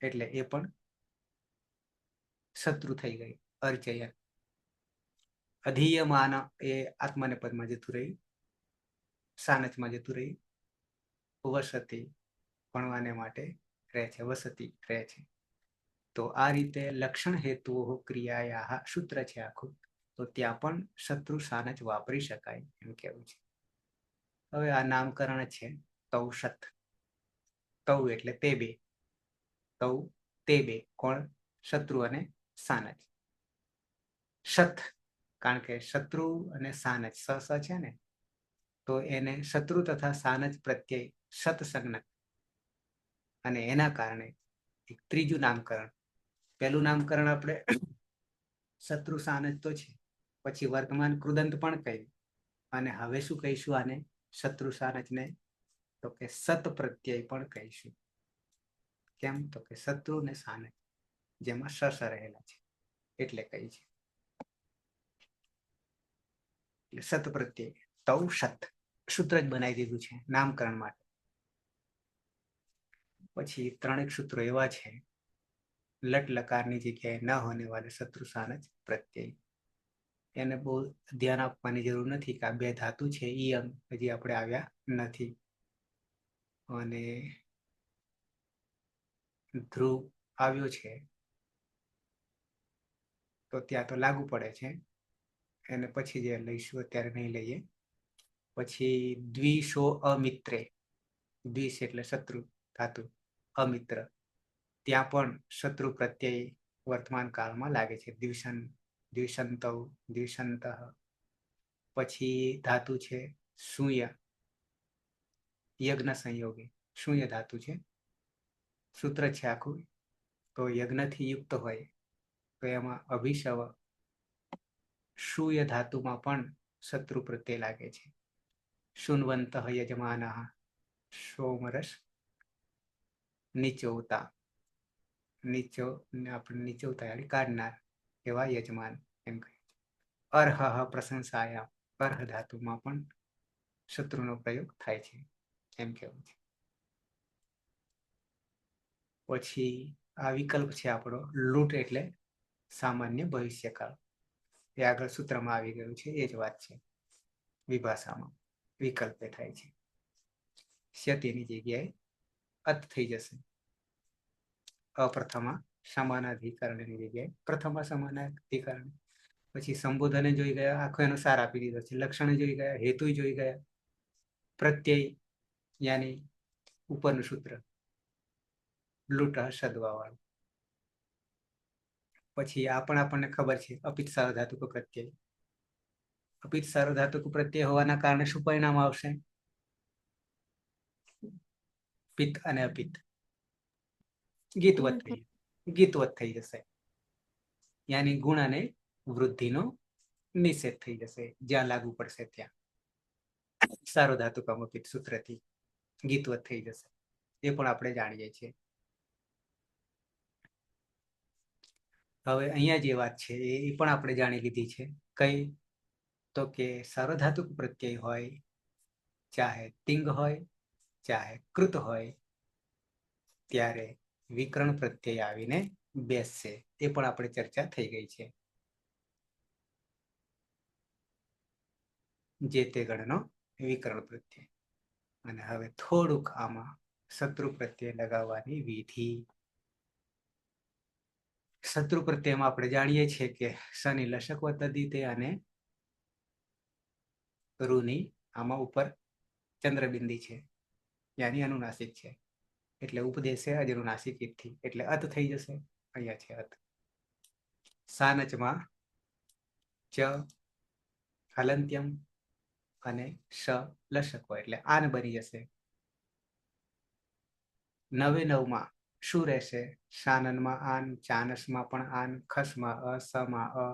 એટલે એ પણ શત્રુ થઈ ગઈ, અર્જયન. અધીયમાન એ આત્માને પદમાં જતું રહ્યું, સાનચમાં જતું રહ્યું. વસતિ ભણવાને માટે રહે છે, વસતિ રહે છે. તો આ રીતે લક્ષણ હેતુઓ ક્રિયાયા સૂત્ર છે આખું. તો ત્યાં પણ શત્રુ સાનચ વાપરી શકાય એમ કેવું છે. હવે આ નામકરણ છે તૌષત. તૌ એટલે તે બે, તૌ તે બે કોણ? શત્રુ અને સાનચ. શત કારણ કે શત્રુ અને સાનચ સ છે ને, તો એને શત્રુ તથા સાનચ પ્રત્યય સતસંજ્ઞક, અને એના કારણે એક ત્રીજું નામકરણ. પહેલું નામકરણ આપણે શત્રુ સાનચ તો છે, પછી વર્તમાન કૃદંત પણ કહ્યું, અને હવે શું કહીશું આને? શત્રુ સાનચને તો કે સત પ્રત્યય પણ કહીશું. કેમ? તો કે શત્રુ ને સાનચ જેમાં સસ રહેલા છે એટલે કહી છે. સત પ્રત્યય તૌ સત સૂત્ર જ બનાવી દીધું છે નામકરણ માટે. પછી ત્રણેક સૂત્રો એવા છે લટ લકારની જગ્યાએ ન હોને વાલે શત્રુ સાનચ પ્રત્યય. એને બહુ ધ્યાન આપવાની જરૂર નથી કે આ બે ધાતુ છે, ઈ અંગ હજી આપણે આવ્યા નથી. અને ધ્રુવ આવ્યો છે તો ત્યાં તો લાગુ પડે છે, એને પછી જે લઈશું અત્યારે નહીં લઈએ. પછી દ્વિશો અમિત્રે, દ્વિષ એટલે શત્રુ ધાતુ, અમિત્ર ત્યાં પણ શત્રુ પ્રત્યય વર્તમાન કાળમાં લાગે છે. દ્વિષન, દ્વિષંત, દ્વિષંત. પછી ધાતુ છે શૂન્ય, યજ્ઞ સંયોગી શૂન્ય ધાતુ છે. સૂત્ર છે આખું. તો યજ્ઞથી યુક્ત હોય તો એમાં અભિષવ શૂન્ય ધાતુમાં પણ શત્રુ પ્રત્યય લાગે છે. શુન્વંત યજમાન સોમરસ નીચોવતા, નીચો આપણે નીચોવતા કાઢનાર એવા યજમાન એમ કહે છે. અર્હ પ્રશંસાયા, અર્હ ધાતુમાં પણ શત્રુનો પ્રયોગ થાય છે એમ કેવું છે. પછી આ વિકલ્પ છે આપણો લૂંટ એટલે સામાન્ય ભવિષ્યકાળ. એ આગળ સૂત્રમાં આવી ગયું છે, એ જ વાત છે. વિભાષામાં વિકલ્પે થાય છે. ક્ષતિની જગ્યાએ અત થઈ જશે. અપ્રથમા સમાનાધિકરણની જગ્યાએ પ્રથમા સમાનાધિકરણ. પછી સંબોધને જોઈ ગયા, આખો એનો સાર આપી દીધો છે. લક્ષણ જોઈ ગયા, હેતુ જોઈ ગયા, પ્રત્યય યાની ઉપરનું સૂત્ર લુટ સદવા વાળું. પછી આ પણ આપણને ખબર છે અપિત સાર્વધાતુક પ્રત્યય. અપિત સાર્વધાતુક પ્રત્યય હોવાના કારણે શું પરિણામ આવશે? પિત્ત અને અપિત્ત ગીતવત થઈ જશે. યાની ગુણ અને વૃદ્ધિનો નિષેધ થઈ જશે જ્યાં લાગુ પડશે ત્યાં. સાર્વધાતુકમ અપિત્ત સૂત્રથી ગીતવત થઈ જશે. એ પણ આપણે જાણીએ છીએ. હવે અહીંયા જે વાત છે એ પણ આપણે જાણી લીધી છે. કઈ? તો કે સાર્વધાતુક પ્રત્યય હોય, ચાહે તિંગ હોય ચાહે કૃત હોય, ત્યારે વિકરણ પ્રત્યય આવીને બેસશે. એ પણ આપણે ચર્ચા થઈ ગઈ છે. જે તે ગણનો વિકરણ પ્રત્યય. અને હવે થોડુંક આમાં શત્રુ પ્રત્યય લગાવવાની વિધિ. શત્રુ પ્રત્યયમાં આપણે જાણીએ છીએ કે શનિ લશક વતદિતે અને રૂની આમાં ઉપર ચંદ્રબિંદી છે, યાની અનુનાસિક છે. એટલે ઉપદેશે અજનુનાસિક ઈથી એટલે અત થઈ જશે. અહીંયા છે અત. સાનચમાં ચ હલંત્યમ અને શ લશક હોય એટલે આન બની જશે. 99 શું રહેશે? શાનનમાં આન, ચાનસમાં પણ આન, ખસમાં અ, સમાં અ,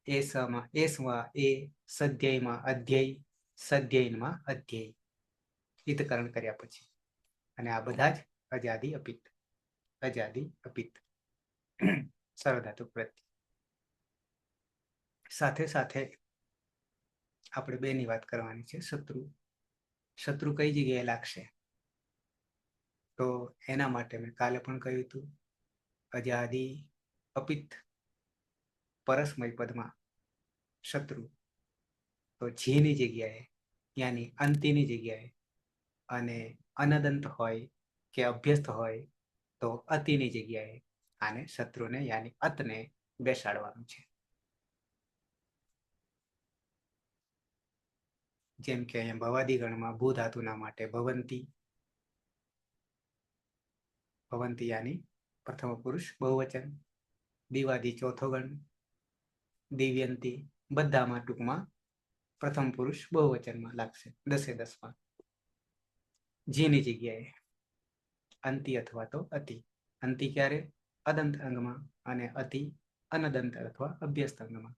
એસમાં એસમાં એ, સધ્યયમાં અધ્યય, સધ્યયનમાં અધ્યય. હિતકરણ કર્યા પછી. અને આ બધા જ અજાદી અપિત્ત. અજાદી અપિત્ત સાર્વધાતુક પ્રત્યય. સાથે સાથે આપણે બેની વાત કરવાની છે. શત્રુ કઈ જગ્યાએ લાગશે? તો એના માટે મેં કાલે પણ કહ્યું હતું, અજાદી અપિત્ત પરસ્મય પદમાં શત્રુ તો જીની જગ્યાએ યાની અંતિની જગ્યાએ, અને અનદંત હોય કે અભ્યસ્ત હોય તો અતિની જગ્યાએ આને શત્રુને યાની અતને બેસાડવાનું છે. જેમ કે અહીંયા ભવાદી ગણમાં ભૂ ધાતુના માટે ભવંતી, ભવંતી યાની પ્રથમ પુરુષ બહુવચન. દિવાદી ચોથો ગણ દિવ્યંતી. બધામાં ટૂંકમાં પ્રથમ પુરુષ બહુવચનમાં લાગશે 10 જીની જગ્યાએ અંતિ અથવા તો અતિ. અંતિ ક્યારે? અદંત અંગમાં, અને અતિ અનદંત અથવા અભ્યસ્ત અંગમાં.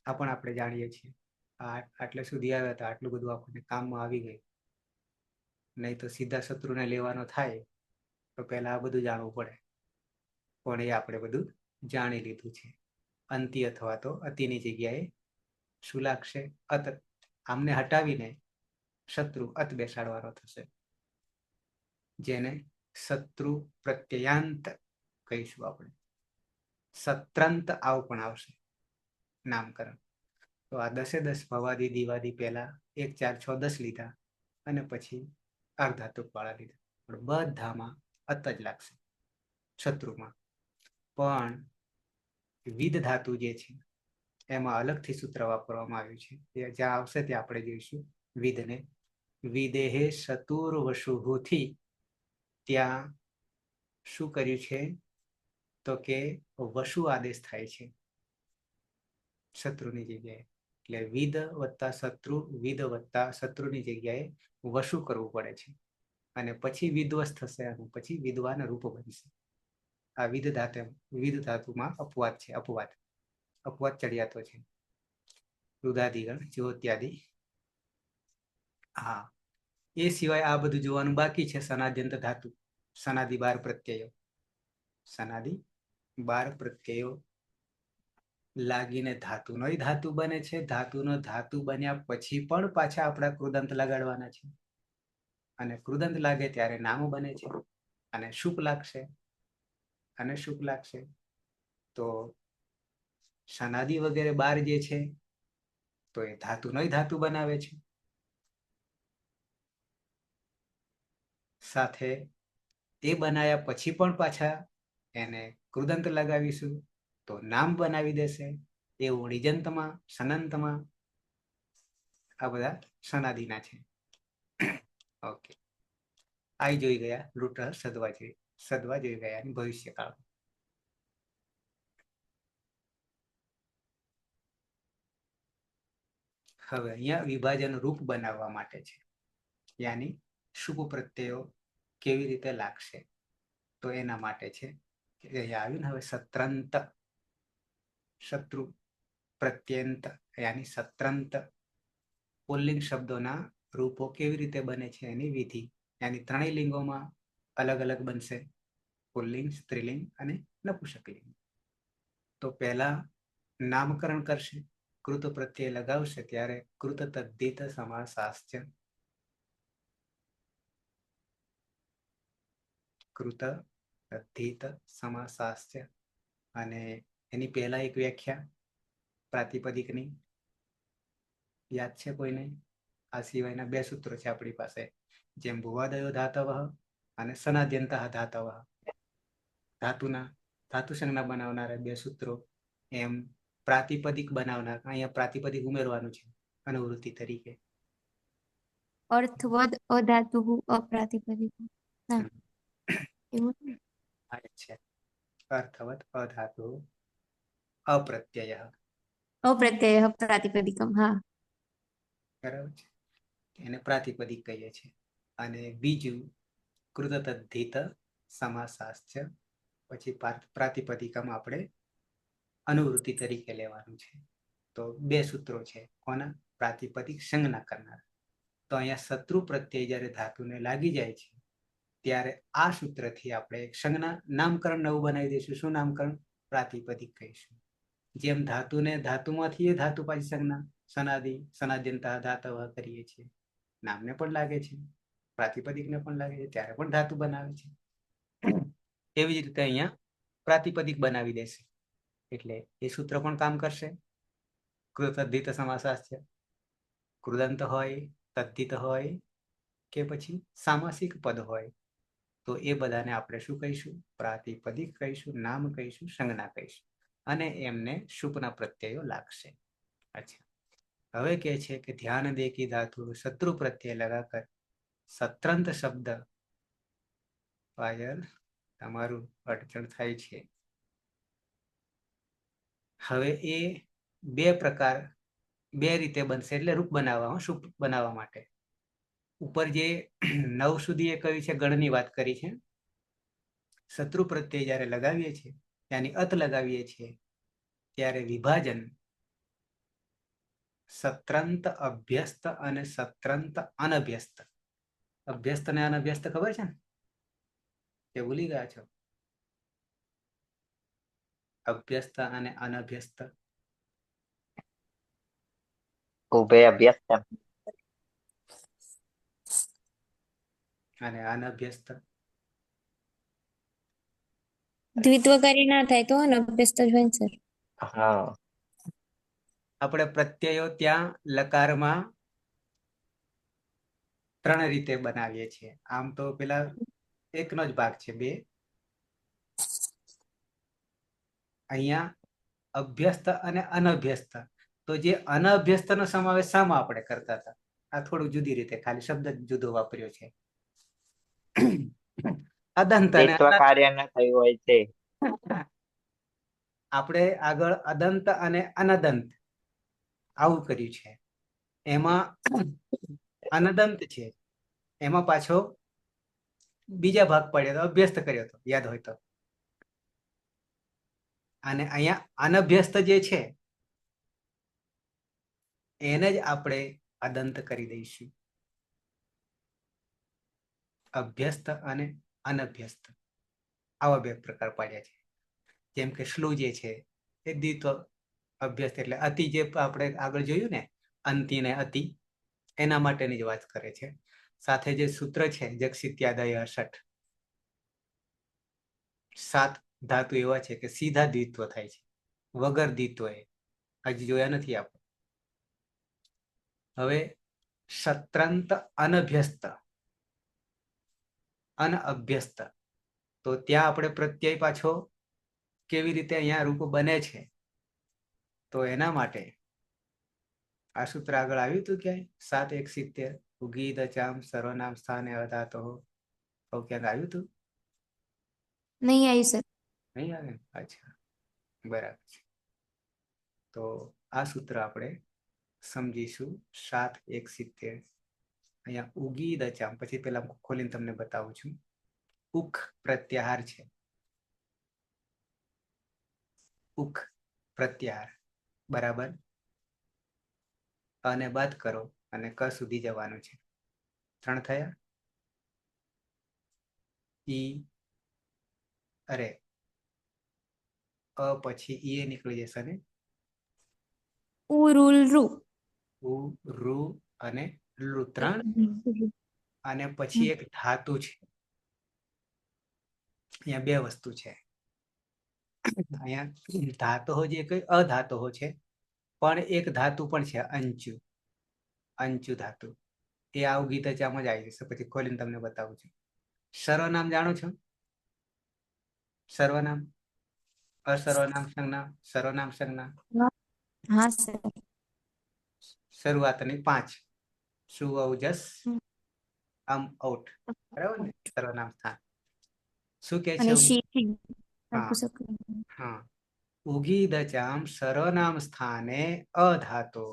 આ પણ આપણે જાણીએ છીએ. આટલે સુધી આવ્યા હતા, આટલું બધું આપણને કામમાં આવી ગયું. નહીં તો સીધા શત્રુને લેવાનો થાય તો પહેલા આ બધું જાણવું પડે. પણ એ આપણે બધું જાણી લીધું છે. અંતિ અથવા તો અતિની જગ્યાએ શું લાગશે? અત. આમને હટાવીને શત્રુ અત બેસાડવાનો થશે, જેને શત્રુ પ્રત્યયાંત કહીશું આપણે. સત્રંત આવ પણ આવશે નામકરણ. તો આ 10 ભવાદી દિવાદી પહેલા 1 4 6 10 લીધા, અને પછી અર્ધાતુક વાળા લીધા. પણ બધામાં અત જ લાગશે શત્રુમાં. પણ વિદ ધાતુ જે છે એમાં અલગથી સૂત્ર વાપરવામાં આવ્યું છે. જ્યાં આવશે ત્યાં આપણે જોઈશું વિદને. વિદેહે શતુર વશુહુથી, ત્યાં શું કર્યું છે? તો કે વશુ આદેશ થાય છે શત્રુની જગ્યાએ. એટલે વિદ વત્તા શત્રુ, વિદ વત્તા શત્રુની જગ્યાએ વશુ કરવું પડે છે. અને પછી વિધ્વસ થશે, અને પછી વિદ્વાન રૂપ બનશે. આ વિદ ધાતુમાં અપવાદ છે. અપવાદ ચડિયાતો છે. રુદાદિગણ જ્યોત્યાદિ. હા, એ સિવાય આ બધું જોવાનું બાકી છે. સનાદ્યંત ધાતુ, સનાદિ 12 પ્રત્યયો. સનાદિ 12 પ્રત્યયો લાગીને ધાતુનો ધાતુ બને છે. ધાતુનો ધાતુ બન્યા પછી પણ પાછા આપણા કૃદંત લગાડવાના છે. અને કૃદંત લાગે ત્યારે નામ બને છે. અને શુક લાગશે. અને શુક લાગશે તો સનાદિ વગેરે 12 જે છે તો એ ધાતુનો ધાતુ બનાવે છે. સાથે એ બનાયા પછી પણ પાછા એને કૃદંત લગાવીશું તો નામ બનાવી દેશે. એવું નિજંતમાં, સનંતમાં આ બધા સનાદિના છે. ઓકે, આઈ જોઈ ગયા, રૂટ સદવા જોઈ ગયા અને ભવિષ્યકાળ. હવે અહીંયા વિભાજન રૂપ બનાવવા માટે છે, યાની શુભ પ્રત્યયો કેવી રીતે લાગશે, તો એના માટે છે કે અહીંયા આવ્યું ને હવે સત્રંત, શત્રુ પ્રત્યંત યાની સત્રંત પુલ્લિંગ શબ્દોના રૂપો કેવી રીતે બને છે એની વિધિ, યાની ત્રણેય લિંગોમાં અલગ અલગ બનશે, પુલ્લિંગ, સ્ત્રીલિંગ અને નપુંસકલિંગ. તો પહેલા નામકરણ કરશે, કૃત પ્રત્યય લગાવશે ત્યારે કૃત તદ્ધિત સમાસાસ્ય, કૃત તદ્ધિત સમાસાસ્ય. અને એની પહેલા એક વ્યાખ્યા પ્રાતિપદિકની યાદ છે કોઈને? આ સિવાયના બે સૂત્રો છે આપણી પાસે, જેમ ભુવાદયો ધાતવ અને સનાદ્યંત ધાતવ, ધાતુ સંજ્ઞા બનાવનારા બે સૂત્રો, એમ પ્રાતિપદિક બનાવનાર અહીંયા પ્રાતિપદિક ઉમેરવાનું છે અનુવૃત્તિ તરીકે. અર્થવદ અધાતુ અપ્રાતિપદિક. એવું છે અર્થવત અધાતુ અપ્રત્યય, અપ્રત્યય પ્રાતિપદિકમ. હા, બરાબર છે, એને પ્રાતિપદિક કહીએ છીએ. અને બીજું કૃત તદ્ધિત સમાસાસ્ય, પછી પ્રાતિપદિકમ આપણે અનુવૃત્તિ તરીકે લેવાનું છે. તો બે સૂત્રો છે કોના? પ્રાતિપદિક સંજ્ઞા કરનાર. તો અહીંયા શત્રુ પ્રત્યય જ્યારે ધાતુને લાગી જાય છે ત્યારે આ સૂત્રથી આપણે એક સંજ્ઞા નામકરણ નવું બનાવી દઈશું. શું નામકરણ? પ્રાતિપદિક કહીશું. જેમ ધાતુને ધાતુમાંથી ધાતુ પાછી સંજ્ઞા સનાદિ સનાદ્યંતા ધાતવ કરીએ છીએ, નામને પણ લાગે છે, પ્રાતિપદિકને પણ લાગે છે, ત્યારે પણ ધાતુ બનાવે છે. એવી જ રીતે અહીંયા પ્રાતિપદિક બનાવી દેશે એટલે એ સૂત્ર પણ કામ કરશે. કૃતદ્ધિત સમાસાસ્ય, કૃદંત હોય, તદ્ધિત હોય કે પછી સામાસિક પદ હોય, તો એ બધાને આપણે શું કહીશું? પ્રાતિપદિક કહીશું, નામ કહીશું, સંજ્ઞા કહીશું. અને એમને શુભના પ્રત્યયો લાગશે. અચ્છા, હવે કે છે કે ધ્યાન દે કી ધાતુ શત્રુ પ્રત્યય લગાકર સત્રંત શબ્દ, પાયલ તમારું અડચણ થાય છે. હવે એ બે પ્રકાર, બે રીતે બનશે, એટલે રૂપ બનાવવામાં, શુભ બનાવવા માટે. ઉપર જે 9 સુધી એ કહ્યું છે, ગણની વાત કરી છે. શત્રુ પ્રત્યય જ્યારે લગાવીએ છીએ, ત્યાંની અત લગાવીએ છીએ, ત્યારે વિભાજન સત્રંત અભ્યસ્ત અને સત્રંત અનભ્યસ્ત. અભ્યસ્ત અને અનભ્યસ્ત ખબર છે ને? તે ભૂલી ગયા છો? અભ્યસ્ત અને અનભ્યસ્ત. ઉભય અભ્યસ્ત અને અનભ્યસ્ત. દ્વિત્વકારી ના થાય તો અનભ્યસ્ત જ હોય સર. હા, આપણે પ્રત્યયો ત્યાં લકારમાં 3 રીતે બનાવીએ છીએ. આમ તો પેલા એકનો જ ભાગ છે, 2. અહીંયા અભ્યસ્ત અને અનભ્યસ્ત. તો જે અનભ્યસ્ત નો સમાવેશ શામાં આપણે કરતા હતા, આ થોડું જુદી રીતે, ખાલી શબ્દ જુદો વાપર્યો છે. અદંત અને કાર્ય ન થયું હોય છે. આપણે આગળ અદંત અને અનદંત આવું કર્યું છે. એમાં અનદંત છે, એમાં પાછો બીજા ભાગ પડ્યો તો અભ્યસ્ત કર્યો હતો, યાદ હોય તો. અને અહીંયા અનભ્યસ્ત જે છે એને જ આપણે અદંત કરી દઈશું. અભ્યસ્ત અને અનભ્યસ્ત આવા બે પ્રકાર પાડ્યા છે. જેમ કે શ્લુ જે છે એ દ્વિત્વ અભ્યસ્ત, એટલે અતિ જે આપણે આગળ જોયું ને, અંતિ ને અતિ, એના માટેની જ વાત કરે છે. સાથે જે સૂત્ર છે જગસિત્યાદય 68, 7 ધાતુ એવા છે કે સીધા દ્વિત્વ થાય છે, વગર દ્વિત્વ. હજી જોયા નથી આપણે. હવે સત્રંત અનભ્યસ્ત, અનઅભ્યસ્ત, તો ત્યાં આપણે પ્રત્યય પાછો કેવી રીતે અહીંયા રૂપ બને છે, તો એના માટે આ સૂત્ર આગળ આવ્યું હતું ક્યાંય? 7:71 ઉગીત ચામ સર્વનામ સ્થાને અધાતો તો ક્યાંક આવ્યું તું? નહીં આવી સર. નહીં આવે? અચ્છા, બરાબર છે. તો આ સૂત્ર આપણે સમજીશું. 7:170. અહીંયા ઉગી દચામ, પછી પેલા ખોલીને તમને બતાવું છું. ઉખ પ્રત્યાહાર છે. ઉખ પ્રત્યાહાર બરાબર. અને બાદ કરો અને ક સુધી જવાનું છે. 3 થયા. ઈ અરે અ પછી ઈ એ નીકળી જશે ને. ઉરુલ રૂ. ઉ રૂ અને લુ 3. અને પછી એક ધાતુ છે. અહીંયા 2 વસ્તુ છે. અહીંયા ધાતુઓ જે કઈ અધાતુઓ છે, પણ એક ધાતુ પણ છે અંચુ. અંચુ ધાતુ એ આ ગીત જ આમ જ આવી જશે. પછી ખોલીને તમને બતાવું છું. સર્વનામ જાણો છો? સર્વનામ, અસર્વનામ સંજ્ઞા, સર્વનામ સંજ્ઞા. હા સર. શરૂઆતની 5. સુ અવજસ આમ આઉટ, બરાબર ને? સર્વનામ સ્થાન શું કે છે? અને શીખી હા હા. ઉગી દચામ સર્વનામ સ્થાને અધાતો.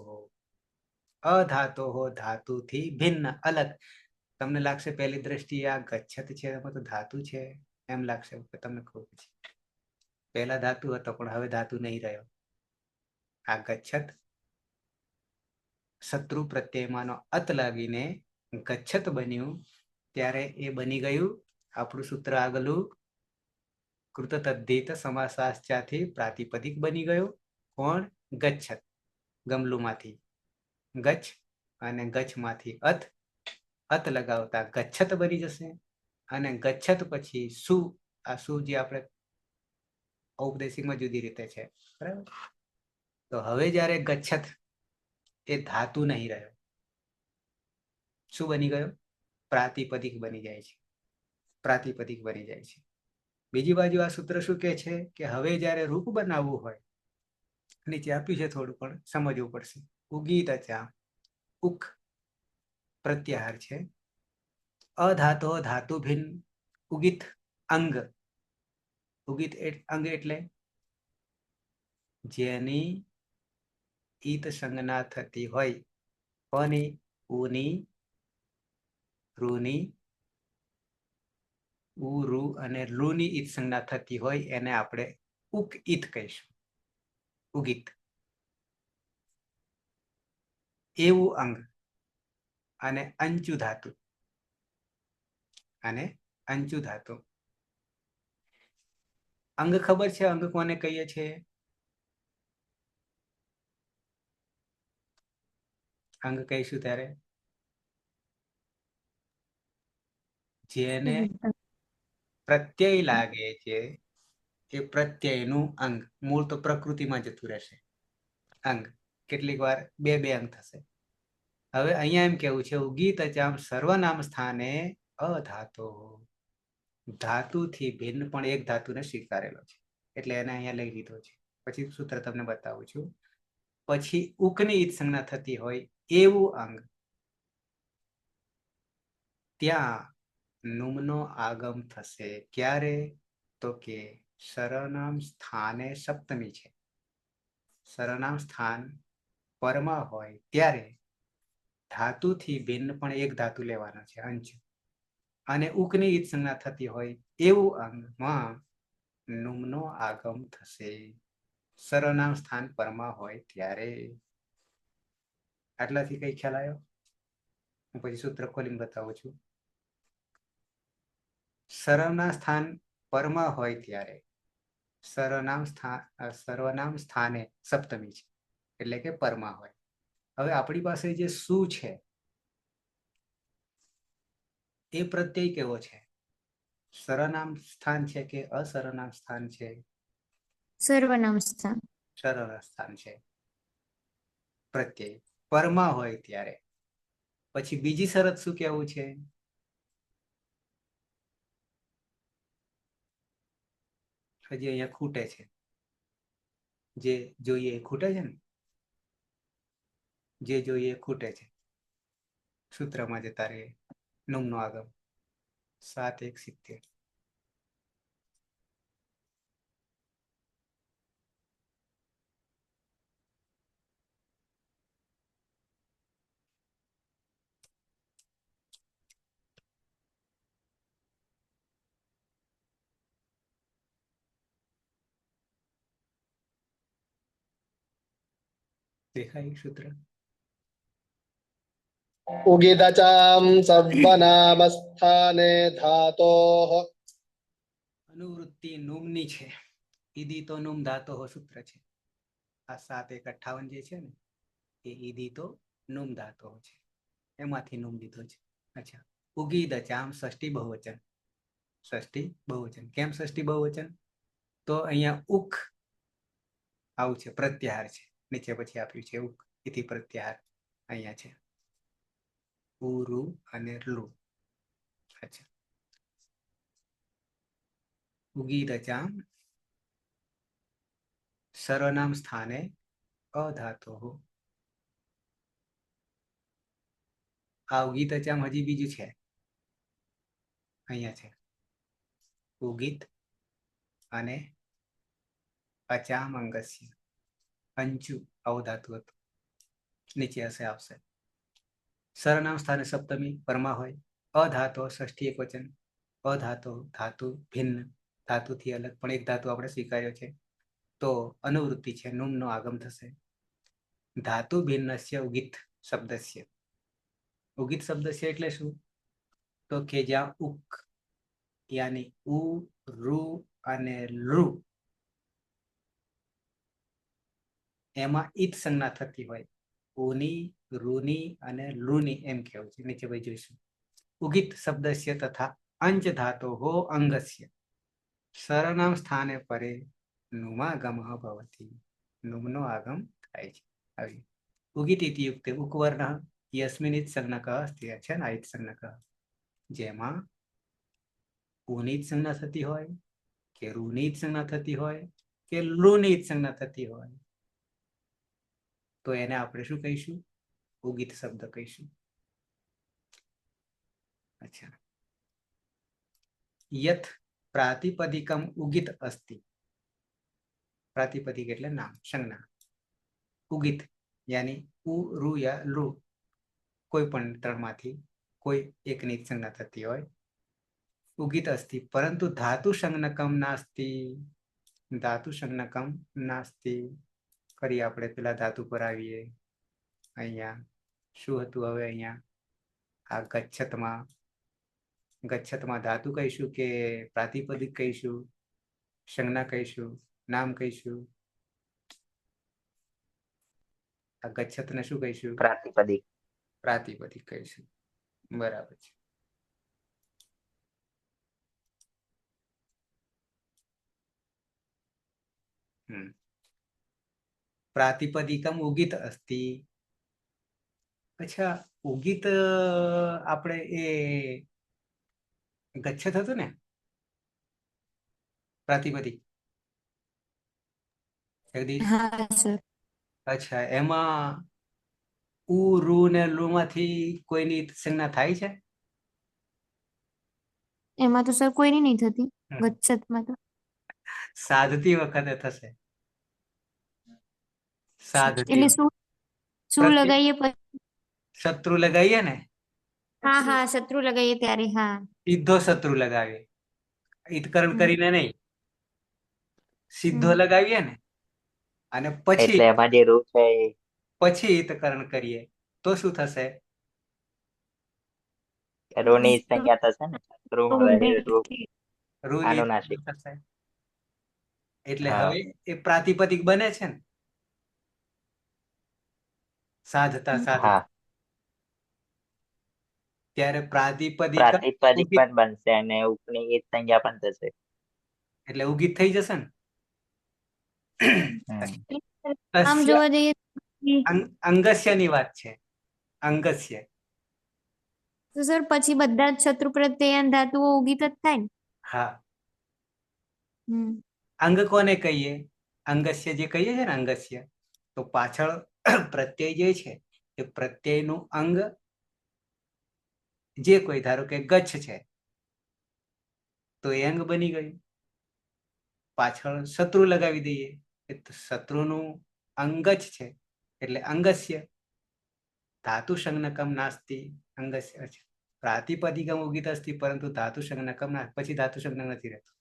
અધાતો ધાતુથી ભિન્ન, અલગ. તમને લાગશે પહેલી દ્રષ્ટિએ આ ગચ્છત છે, એમાં તો ધાતુ છે એમ લાગશે. તમને કહું પછી પહેલા ધાતુ હતો પણ હવે ધાતુ નહીં રહ્યો. આ ગચ્છત શત્રુ પ્રત્યયમાંનો અત લાગીને ગચ્છત બન્યું, ત્યારે એ બની ગયું આપણું સૂત્ર આગલું. કૃત તદ્ધિત સમાસાશ્ચાથી પ્રાતિપદિક બની ગયો. કોણ? ગચ્છત. ગમલુમાંથી ગચ્છ અને ગચ્છમાંથી અત, અત લગાવતા ગચ્છત બની જશે. અને ગચ્છત પછી શું, આ શું જે આપણે ઔપદેશિકમાં જુદી રીતે છે, બરાબર? તો હવે જ્યારે ગચ્છત એ ધાતુ નહીં રહ્યો, શું બની ગયો? પ્રાતિપદિક બની જાય છે. પ્રાતિપદિક બની જાય છે. બીજી બાજુ આ સૂત્ર શું કહે છે કે હવે જ્યારે રૂપ બનાવવું હોય, નીચે આપ્યું છે થોડું પણ સમજવું પડશે. ઉગી દચા, ઉખ પ્રત્યાહાર છે. અધાતો ધાતુ ભિન્ન. ઉગિત અંગ. ઉગિત અંગ એટલે જેની ઈત સંજ્ઞા થતી હોય. કોની? ઉની, રૂની, ઉ રૂ અને રૂની ઈત સંજ્ઞા થતી હોય એને આપણે ઉક ઈત કહીશું. ઉગિત એવું અંગ. અને અંચુ ધાતુ, અને અંચુ ધાતુ. અંગ ખબર છે? અંગ કોને કહીએ છીએ? અંગ કહીશું ત્યારે જેને પ્રત્યય લાગે છે એ પ્રત્યયનું અંગ. મૂળ તો પ્રકૃતિમાં જતું રહેશે અંગ. કેટલીક વાર બે બે અંગ થશે. હવે અહીંયા એમ કેવું છે ઉગી તચામ સર્વનામ સ્થાને અધાતો. ધાતુથી ભિન્ન પણ એક ધાતુને સ્વીકારેલો છે એટલે એને અહીંયા લઈ લીધો છે. પછી સૂત્ર તમને બતાવું છું. પછી ઉકની ઈત સંજ્ઞા થતી હોય એવું અંગ, ત્યાં નુમનો આગમ થશે. ક્યારે? તો કે સર્વનામ સ્થાને સપ્તમી છે. સર્વનામ સ્થાન પરમાં હોય ત્યારે ધાતુથી ભિન્ન પણ એક ધાતુ લેવાનો છે, અંશ. અને ઉકની ઈત સંજ્ઞા થતી હોય એવું અંગમાં નુમનો આગમ થશે. સર્વનામ સ્થાન પરમાં હોય ત્યારે. આટલાથી કઈ ખ્યાલ આવ્યો? હું પછી સૂત્ર ખોલીને બતાવું છું. સર્વનામ સ્થાન પરમાં હોય ત્યારે સર્વનામ સ્થાને સપ્તમી છે એટલે કે પરમાં હોય. હવે આપણી પાસે જે શું છે એ પ્રત્યય કેવો છે? સર્વનામ સ્થાન છે કે અસર્વનામ સ્થાન છે? સર્વનામ સ્થાન. સર્વનામ સ્થાન છે. પ્રત્યય પરમાં હોય ત્યારે. પછી બીજી શરત શું કેવું છે? હજી અહીંયા ખૂટે છે. જે જોઈએ એ ખૂટે છે ને? જે જોઈએ એ ખૂટે છે. સૂત્રમાં જતા રહે. નુમનો આગમ 7 1 70. દેખાય સૂત્ર? उगिदचां सर्वनामस्थाने धातोः અનુવૃત્તિ નુમની છે. ઈદી તો નુમ ધાતો સૂત્ર છે. આ 7 1 58 જે છે ને એ ઈદી તો નુમ ધાતો છે, એમાંથી નુમ લીધો છે. અચ્છા, ઉગીદચામ ષષ્ઠી બહુવચન. ષષ્ઠી બહુવચન. કેમ ષષ્ઠી બહુવચન? તો અહીંયા ઉક આવું છે, પ્રત્યાહાર છે. નીચે પછી આપ્યું છે ઉક, ઇતિ પ્રત્યાહાર અહીંયા છે. ઉરુ અને લું. અચ્છા, ઉગીદચામ સર્વનામ સ્થાને અધાતો. આ ઉગીદચામ હજી બીજું છે, અહીંયા છે ઉગીત અને અચામ અંગસ્ય. અંચુ આવું ધાતુ હતું, નીચે હશે આવશે. સર્વનામ સ્થાને સપ્તમી પરમાં હોય. અધાતો ષષ્ઠી એક વચન. અધાતો ધાતુ ભિન્ન, ધાતુથી અલગ, પણ એક ધાતુ આપણે સ્વીકાર્યો છે, તો અનુવૃત્તિ છે, નુમનો આગમ થશે. ધાતુ ભિન્નસ્ય ઉગીત શબ્દસ્ય. ઉગીત શબ્દસ્ય એટલે શું? તો કે જ્યાં ઉક યાની ઉ રૂ અને લુ એમાં ઈત સંજ્ઞા થતી હોય. ઉની, રૂની અને લુની એમ કેવું છે. નીચે ભાઈ જોઈશું. ઉગીત શબ્દસ્ય તથા અંચ ધાતો હો અંગસ્ય સર્વનામ સ્થાને પરે નુમાગમ ભવતી. નુમનો આગમ થાય છે. આવી ઉગીત ઇતિ યુક્તે ઉકવર્ણ યસ્મિન ઈત સંજ્ઞક અસ્તિ છે ને, ઈત સંજ્ઞક જેમાં ઉની સંજ્ઞા થતી હોય કે રૂની સંજ્ઞા થતી હોય કે લુની સંજ્ઞા થતી હોય, તો એને આપણે શું કહીશું? ઉગીત શબ્દ કહીશું. અચ્છા, યથ પ્રાતિપદિકમ ઉગીત અસ્તિ. પ્રાતિપદિક એટલે નામ, સંજ્ઞા. ઉગીત યાની ઉ રૂ યા લુ, કોઈ પણ ત્રણમાંથી કોઈ એકની સંજ્ઞા થતી હોય. ઉગીત અસ્તિ પરંતુ ધાતુ સંજ્ઞકમ નાસ્તિ. ધાતુ સંજ્ઞકમ નાસ્તિ. ફરી આપણે પેલા ધાતુ પર આવીએ. અહીંયા શું હતું હવે? અહીંયા આ ગચ્છતમાં ધાતુ કહીશું કે પ્રાતિપદિક કહીશું, સંજ્ઞા કહીશું, નામ કહીશું? આ ગચ્છતને શું કહીશું? પ્રાતિપદિક. પ્રાતિપદિક કહીશું. બરાબર છે. પ્રાતિપદિકમ ઉગીત અસ્તિ. અચ્છા, ઉગીત આપણે એ ગચ્છત હતું ને પ્રાતિપદિક, જગદીશ? હા સર. અચ્છા, એમાં ઉ રૂ ને લુ માંથી કોઈની સંજ્ઞા થાય છે? એમાં તો સર કોઈની નહીં થતી. ગચ્છતમાં તો સાધતી વખતે થશે. સાધતી એટલે શું શું પ્રત્યે લગાવીએ પછી? શત્રુ લગાવીએ ને, હા હા, શત્રુ લગાવીએ ત્યારે. હા, સીધો શત્રુ લગાવીએ, ઈતકરણ કરીને નહીં, સીધો લગાવીએ ને, અને પછી એટલે એમાં જે રૂ છે પછી ઈતકરણ કરીએ તો શું થશે? રૂની સંજ્ઞા થશે ને. રૂની આનુનાસિક થશે. એટલે હા. હવે એ પ્રાતિપદિક બને છે ને, સાધતા સાધતા. હા, ત્યારે પ્રાતિપદિક પ્રાતિપદિક પણ બનશે અને ઉપની ઈત સંજ્ઞા પણ થશે. એટલે ઉગીત થઈ જશે ને. આમ જોવા જઈએ અંગસ્યની વાત છે. અંગસ્ય તો સર પછી બધા જ શત્રુ પ્રત્યયન ધાતુઓ ઉગીત જ થાય ને. હા, હમ. અંગ કોને કહીએ? અંગસ્ય જે કહીએ છે ને, અંગસ્ય, તો પાછળ પ્રત્યય જે છે એ પ્રત્યયનું અંગ જે કોઈ ધારો કે ગચ્છ છે તો એ અંગ બની ગયું. પાછળ શત્રુ લગાવી દઈએ શત્રુનું અંગજ છે એટલે અંગસ્ય. ધાતુ સંજ્ઞકમ નાસ્તિ અંગસ્ય છે. પ્રાતિપદિકમ ઉગીત અસ્તિ પરંતુ ધાતુ સંજ્ઞકમ ના, પછી ધાતુ સંજ્ઞક નથી રહેતું.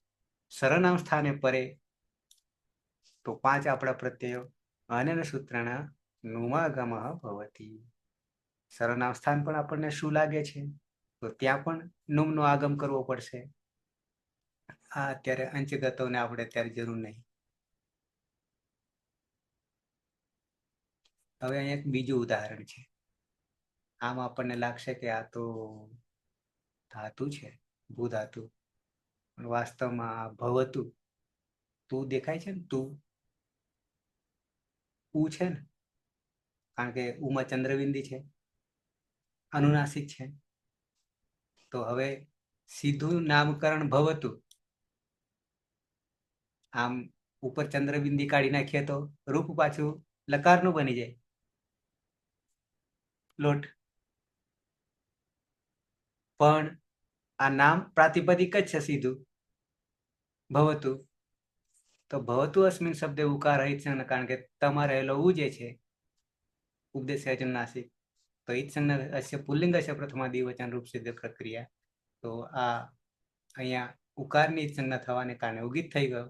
સરનામ સ્થાને પરે તો 5 આપણા પ્રત્યયો અનન સૂત્રના નુમાગમ ભવતી. સરનામ સ્થાન પણ આપણને શું લાગે છે તો ત્યાં પણ નુમનો આગમ કરવો પડશે. આ અત્યારે અંચગતોને આપણે અત્યારે જરૂર નહીં. હવે અહીંયા એક બીજું ઉદાહરણ છે. આમ આપણને લાગશે કે આ તો ધાતુ છે, ભૂધાતુ, પણ વાસ્તવમાં ભવતું તું દેખાય છે ને, તું ઉ છે ને, કારણ કે ઉમાં ચંદ્રબિંદી છે, અનુનાસિક છે. તો હવે સીધું નામકરણ ભવતું, આમ ઉપર ચંદ્રબિંદી કાઢી નાખીએ તો રૂપ પાછું લકારનું બની જાય. લોટ. પણ આ નામ પ્રાતિપદિક જ છે સીધું ભવતું. તો ભવતું અસ્મિન શબ્દ ઉકાર રહિત છે, કારણ કે તમારે રહેલો ઉ જે છે ઉપદેશ નાસિક, તો ઈત સંજ્ઞા અસ્ય પુલ્લિંગ અસ્ય પ્રથમા દ્વિવચન રૂપ સિદ્ધ પ્રક્રિયા. તો આ અહીંયા ઉકારની સંજ્ઞા થવાને કારણે ઉગીત થઈ ગયો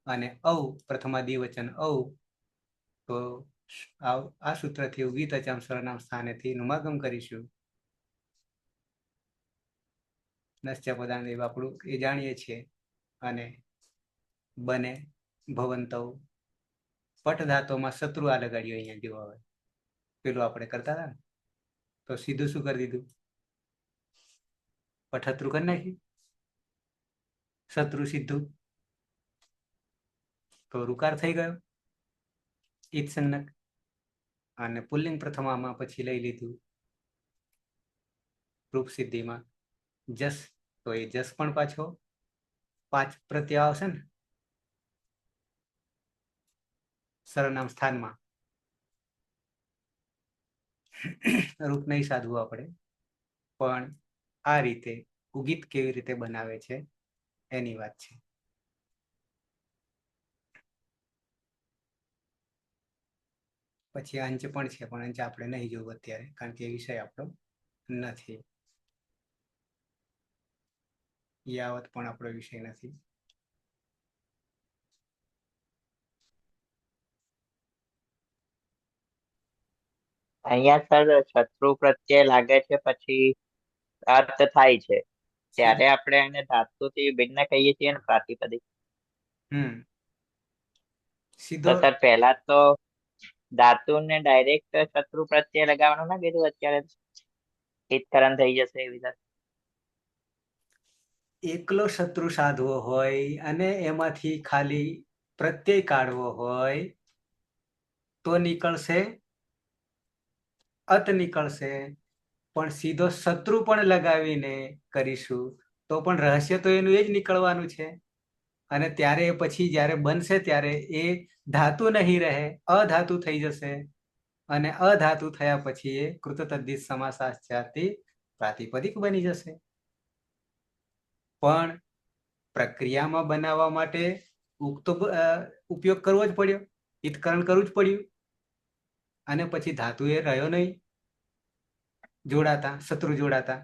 અને ઔ પ્રથમા દ્વિવચન ઔ. તો આ સૂત્રથી ઉગીત અચામ સરનામ સ્થાનેથી નુમાગમ કરીશું. નશ્ય પદાર્થ એ આપણું એ જાણીએ છીએ. અને બને ભવંતૌ પટ ધાતુમાં શત્રુ આ લગાડ્યું અહીંયા જેવો હોય પેલું આપણે કરતા હતા ને, તો સીધું શું કરી દીધું, પઠત્રુ કરી નાખ્યું, શત્રુ સીધું, તો રુકાર થઈ ગયો ઈત સંજ્ઞક. અને પુલ્લિંગ પ્રથમામાં પછી લઈ લીધું રૂપ સિદ્ધિમાં જસ, તો એ જસ પણ પાછો 5 પ્રત્યય આવશે ને સરનામ સ્થાનમાં. રૂપ નહીં સાધવું આપણે, પણ આ રીતે ઉગીત કેવી રીતે બનાવે છે એની વાત છે. પછી અંચ પણ છે, પણ અંચ આપણે નહીં જોવું અત્યારે, કારણ કે એ વિષય આપણો નથી. યાવત પણ આપણો વિષય નથી. અહીંયા સર શત્રુ પ્રત્યે લાગે છે પછી અર્થ થાય છે ત્યારે આપણે એને ધાતુથી ભિન્ન કહીએ છીએ ને પ્રાતિપદિક. સીધો તો સર પહેલા તો ધાતુને ડાયરેક્ટ શત્રુ પ્રત્યે લગાવવાનું ના કીધું, અત્યારે હિતકરણ થઈ જશે એવી રીતે. એકલો શત્રુ સાધવો હોય અને એમાંથી ખાલી પ્રત્યય કાઢવો હોય તો નીકળશે અત નીકળશે. પણ સીધો શત્રુ પણ લગાવીને કરીશું તો પણ રહસ્ય તો એનું એ જ નીકળવાનું છે. અને ત્યારે પછી જ્યારે બનશે ત્યારે એ ધાતુ નહીં રહે, અધાતુ થઈ જશે. અને અધાતુ થયા પછી એ કૃતતદ્ધિત સમાસાથી પ્રાતિપદિક બની જશે. પણ પ્રક્રિયામાં બનાવવા માટે ઉક્તો ઉપયોગ કરવો જ પડ્યો, હિતકરણ કરવું જ પડ્યું. અને પછી ધાતુ એ રહ્યો નહીં જોડાતા, શત્રુ જોડાતા,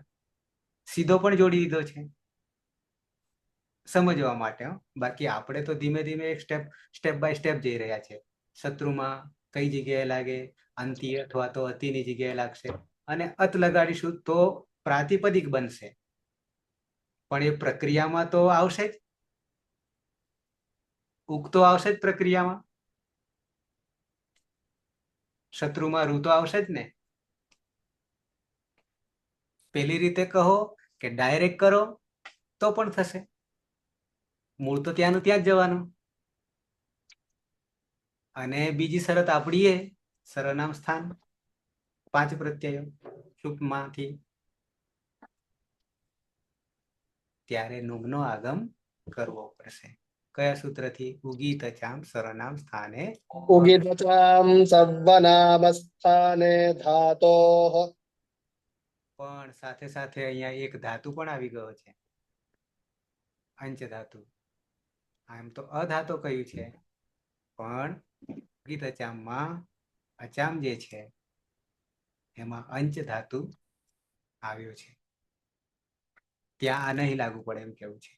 સીધો પણ જોડી દીધો છે સમજવા માટે. બાકી આપણે તો ધીમે ધીમે એક સ્ટેપ બાય સ્ટેપ જઈ રહ્યા છે. શત્રુમાં કઈ જગ્યાએ લાગે, અંતિ અથવા તો અતિની જગ્યાએ લાગશે, અને અત લગાડીશું તો પ્રાતિપદિક બનશે. પણ એ પ્રક્રિયામાં તો આવશે જ, ઉગતો આવશે જ પ્રક્રિયામાં. શત્રુમાં રૂ તો આવશે જ ને. પેલી રીતે કહો કે ડાયરેક્ટ કરો તો પણ થશે, મૂળ તો ત્યાંનું ત્યાં જ જવાનું. અને બીજી શરત આપણી એ સરનામ સ્થાન 5 પ્રત્યયો સુપમાંથી, ત્યારે નુમનો આગમ કરવો પડશે. કયા સૂત્રથી? ઉગીત ચામ સરનામ સ્થાને ઉગીતચામ સર્વનામ સ્થાને ધાતોઃ પણ સાથે સાથે અહીંયા એક ધાતુ પણ આવી ગયો છે, અંચ ધાતુ. આમ તો અધાતો કયું છે, પણ ગીત અચામમાં અચામ જે છે એમાં અંચ ધાતુ આવ્યો છે, ત્યાં આ નહીં લાગુ પડે એમ કેવું છે.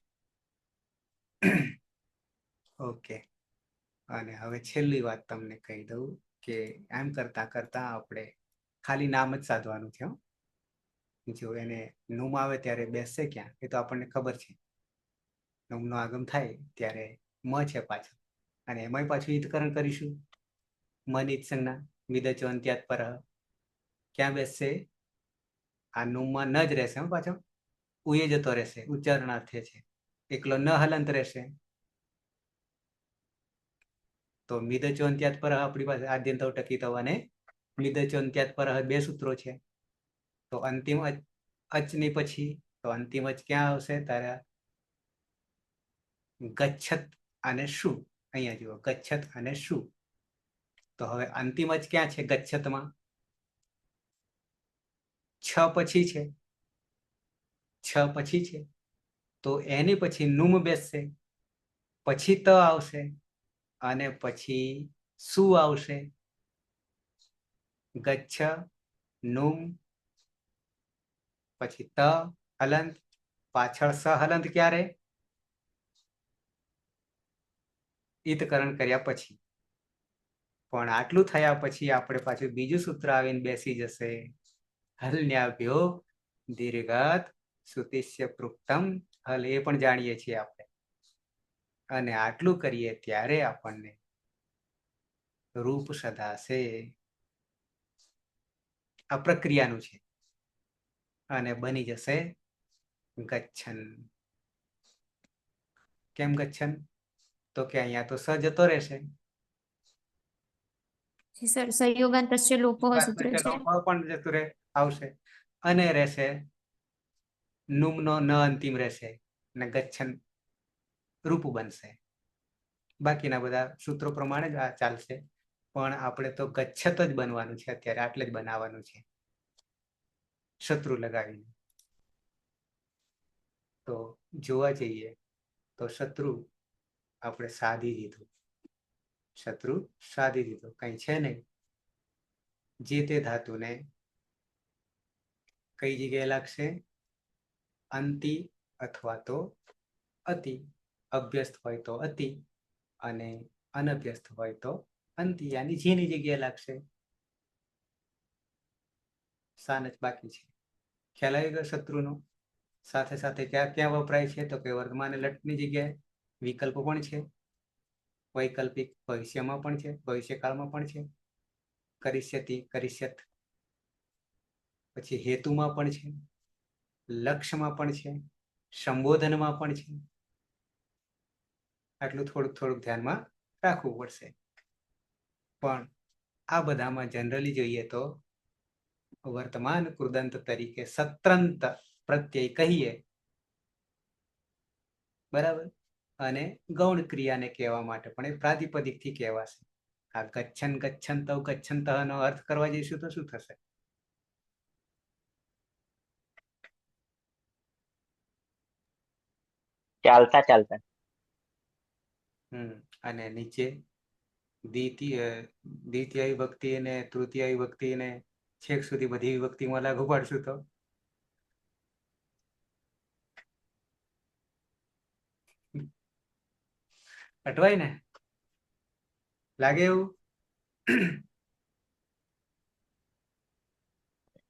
ઓકે, અને હવે છેલ્લી વાત તમને કહી દઉં કે એમ કરતા કરતા આપણે ખાલી નામ જ સાધવાનું છે. જો એને નુમ આવે ત્યારે બેસશે ક્યાં એ તો આપણને ખબર છે. નુમનો આગમ થાય ત્યારે મ છે પાછળ, અને એમાંય પાછું ઈતકરણ કરીશું. મન ઈત્સંગના વિદચો અંત્યાત પર ક્યાં બેસશે? આ નુમમાં ન જ રહેશે. પાછો ઉએ જતો રહેશે, ઉચ્ચારણાર્થે છે. એકલો ન હલંત રહેશે. તો મિદચો અંત્યાત પર આપણી પાસે આદ્યંત ટકી અને મિદચો અંત્યાત પર બે સૂત્રો છે. તો અંતિમ અચની પછી તો અંતિમ અચ ક્યાં આવશે? તારા ગચ્છત અને શું. અહીંયા જુઓ, ગચ્છત અને શું. તો હવે અંતિમ અચ ક્યાં છે? ગચ્છતમાં છ પછી છે. છ પછી છે તો એની પછી નુમ બેસશે, પછી ત આવશે, અને પછી શું આવશે? ગચ્છ, નુમ, પછી ત હલંત, પાછળ સ હલંત ક્યારે? ઈતકરણ કર્યા પછી. પણ આટલું થયા પછી આપણે પાછું બીજું સૂત્ર આવીને બેસી જશે. હલ્ન્યાભ્યો દીર્ઘાત સુતિષ્ય પૃક્તમ. હલ એ પણ જાણીએ છીએ આપણે. અને આટલું કરીએ ત્યારે આપણને રૂપ સધાશે. આ પ્રક્રિયાનું છે, અને બની જશે ગચ્છન. કેમ ગચ્છન? તો કે અહીંયા તો સ જતો રહેશે. સર સંયોગાંતસ્ય લોપો સૂત્ર છે. પણ જતું રહે આવશે, અને રહેશે નુમનો ન અંતિમ રહેશે, અને ગચ્છન રૂપ બનશે. બાકીના બધા સૂત્રો પ્રમાણે જ આ ચાલશે, પણ આપણે તો ગચ્છત જ બનવાનું છે અત્યારે. આટલે જ બનાવવાનું છે શત્રુ લગાવીને. તો જોવા જઈએ તો શત્રુ આપણે સાધી દીધું. શત્રુ સાધી દીધું, કઈ છે નહીં. જે તે ધાતુને કઈ જગ્યાએ લાગશે? અંતિ અથવા તો અતિ. અભ્યસ્ત હોય તો અતિ, અને અનભ્યસ્ત હોય તો અંતિ, યાની જેની જગ્યાએ લાગશે. સાન જ બાકી છે. ખ્યાલ આવી ગયો શત્રુનો? સાથે સાથે ક્યાં ક્યાં વપરાય છે? તો કે વર્તમાન લટની જગ્યાએ વિકલ્પ પણ છે, વૈકલ્પિક ભવિષ્યમાં પણ છે, ભવિષ્યકાળમાં પણ છે. કરિષ્યતિ, કરિષ્યત. પછી હેતુમાં પણ છે, લક્ષ્યમાં પણ છે, સંબોધનમાં પણ છે. આટલું થોડુંક ધ્યાનમાં રાખવું પડશે. પણ આ બધામાં જનરલી જોઈએ તો વર્તમાન કૃદંત તરીકે સત્રંત પ્રત્યય કહીએ, બરાબર. અને ગૌણ ક્રિયાને કહેવા માટે પણ એ પ્રાતિપદિક થી કહેવાશે. આ ગચ્છન ગચ્છંત ગચ્છંત નો અર્થ કરવા જઈશું તો શું થશે? ચાલતા ચાલતા. અને નીચે દ્વિતીય વિભક્તિ અને તૃતીય વિભક્તિ ને છેક સુધી બધી વિભક્તિમાં લાગુ પાડશું તો અટવાય ને? લાગે એવું?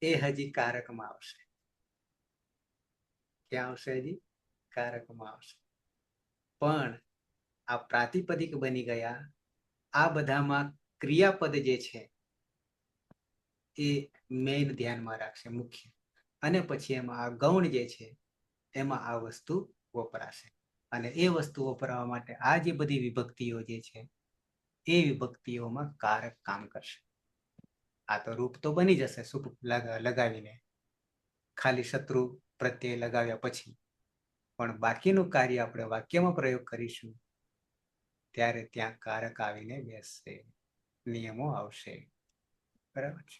એ હજી કારકમાં આવશે. ક્યાં આવશે? હજી કારકમાં આવશે. પણ આ પ્રાતિપદિક બની ગયા. આ બધામાં ક્રિયાપદ જે છે એ મેઇન ધ્યાનમાં રાખશે, મુખ્ય. અને પછી એમાં આ ગૌણ જે છે એમાં આ વસ્તુ વપરાશે. અને એ વસ્તુ વપરાવા માટે આ જે બધી વિભક્તિઓ જે છે એ વિભક્તિઓમાં કારક કામ કરશે. આ તો રૂપ તો બની જશે સુપ લગાવીને, ખાલી શત્રુ પ્રત્યે લગાવ્યા પછી. પણ બાકીનું કાર્ય આપણે વાક્યમાં પ્રયોગ કરીશું ત્યારે ત્યાં કારક આવીને બેસશે, નિયમો આવશે. બરાબર છે?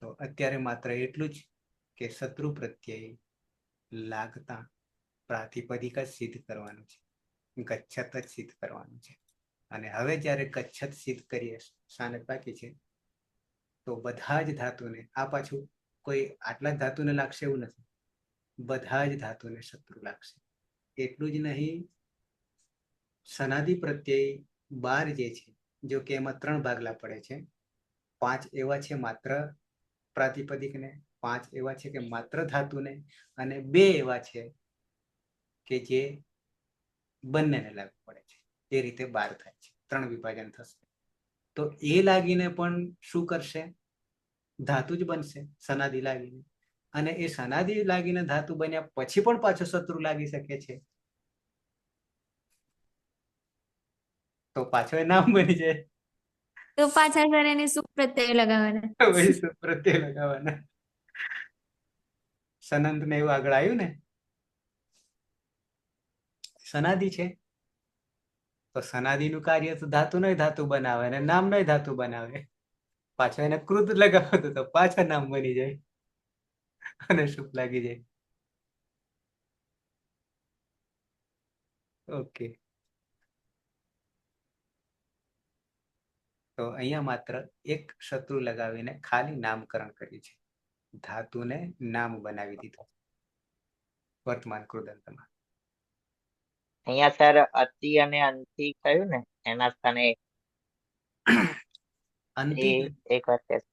તો અત્યારે માત્ર એટલું જ કે શત્રુ પ્રત્યે લાગતા પ્રાતિપદિક જ સિદ્ધ કરવાનું છે, ગચ્છત જ સિદ્ધ કરવાનું છે. અને હવે જ્યારે ગચ્છત સિદ્ધ કરીએ, શાનત બાકી છે, તો બધા જ ધાતુને, આ પાછું કોઈ આટલા જ ધાતુને લાગશે એવું નથી, બધા જ ધાતુને શત્રુ લાગશે. એટલું જ નહીં, સનાદિ પ્રત્યય 12 જે છે, જો કે એમાં 3 ભાગલા પડે છે, 5 એવા છે માત્ર પ્રાતિપદિકને, 5 એવા છે કે માત્ર ધાતુને, અને 2 એવા છે કે જે બંનેને લાગુ પડે છે. એ રીતે 12 થાય છે, 3 વિભાજન થશે. તો એ લાગીને પણ શું કરશે? ધાતુ જ બનશે સનાદિ લાગીને. અને એ સનાદિ લાગીને ધાતુ બન્યા પછી પણ પાછો શત્રુ લાગી શકે છે, તો પાછો એ નામ બની જાય. તો પાછા સર એને શું પ્રત્યય લગાવવાના? વળી પ્રત્યય લગાવવાના. સનંત ને એવું આગળ આવ્યું ને, સનાદિ છે તો સનાદિનું કાર્ય તો ધાતુ નહીં ધાતુ બનાવે અને નામ નહીં ધાતુ બનાવે. પાછો એને કૃત લગાવો તો પાછા નામ બની જાય અને શુભ લાગી જાય. ઓકે, તો અહીંયા માત્ર એક શત્રુ લગાવીને ખાલી નામકરણ કર્યું છે, ધાતુને નામ બનાવી દીધું વર્તમાન કૃદંતમાં. અહીંયા સર અતિ અને અંતિ કહ્યું ને, એના સ્થાને અંતિ એક વાર કહેશો?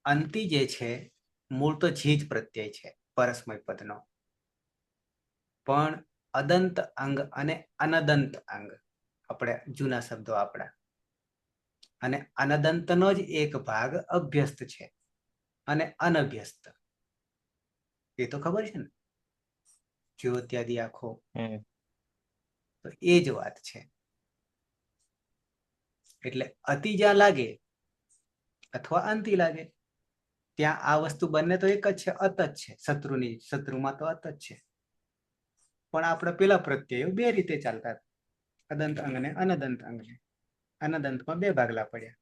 અંતિ જે છે મૂળ તો જીજ પ્રત્યય છે પરસ્મય પદનો, પણ અદંત અંગ અને અનદંત અંગ આપણે જૂના શબ્દો આપણા, અને અનદંતનો જ એક ભાગ અભ્યસ્ત છે અને અનભ્યસ્ત. એ તો ખબર છે ને, જ્યોત્યાદિ આખો, તો એ જ વાત છે. એટલે અતિ જ્યાં લાગે અથવા અંતિ લાગે ત્યાં આ વસ્તુ બંને તો એક જ છે, અત જ છે. શત્રુમાં તો અત જ છે, પણ આપણે પેલા પ્રત્યયો 2 રીતે ચાલતા, અદંત અંગ ને અનદંત અંગને. અનદંતમાં 2 ભાગલા પડ્યા.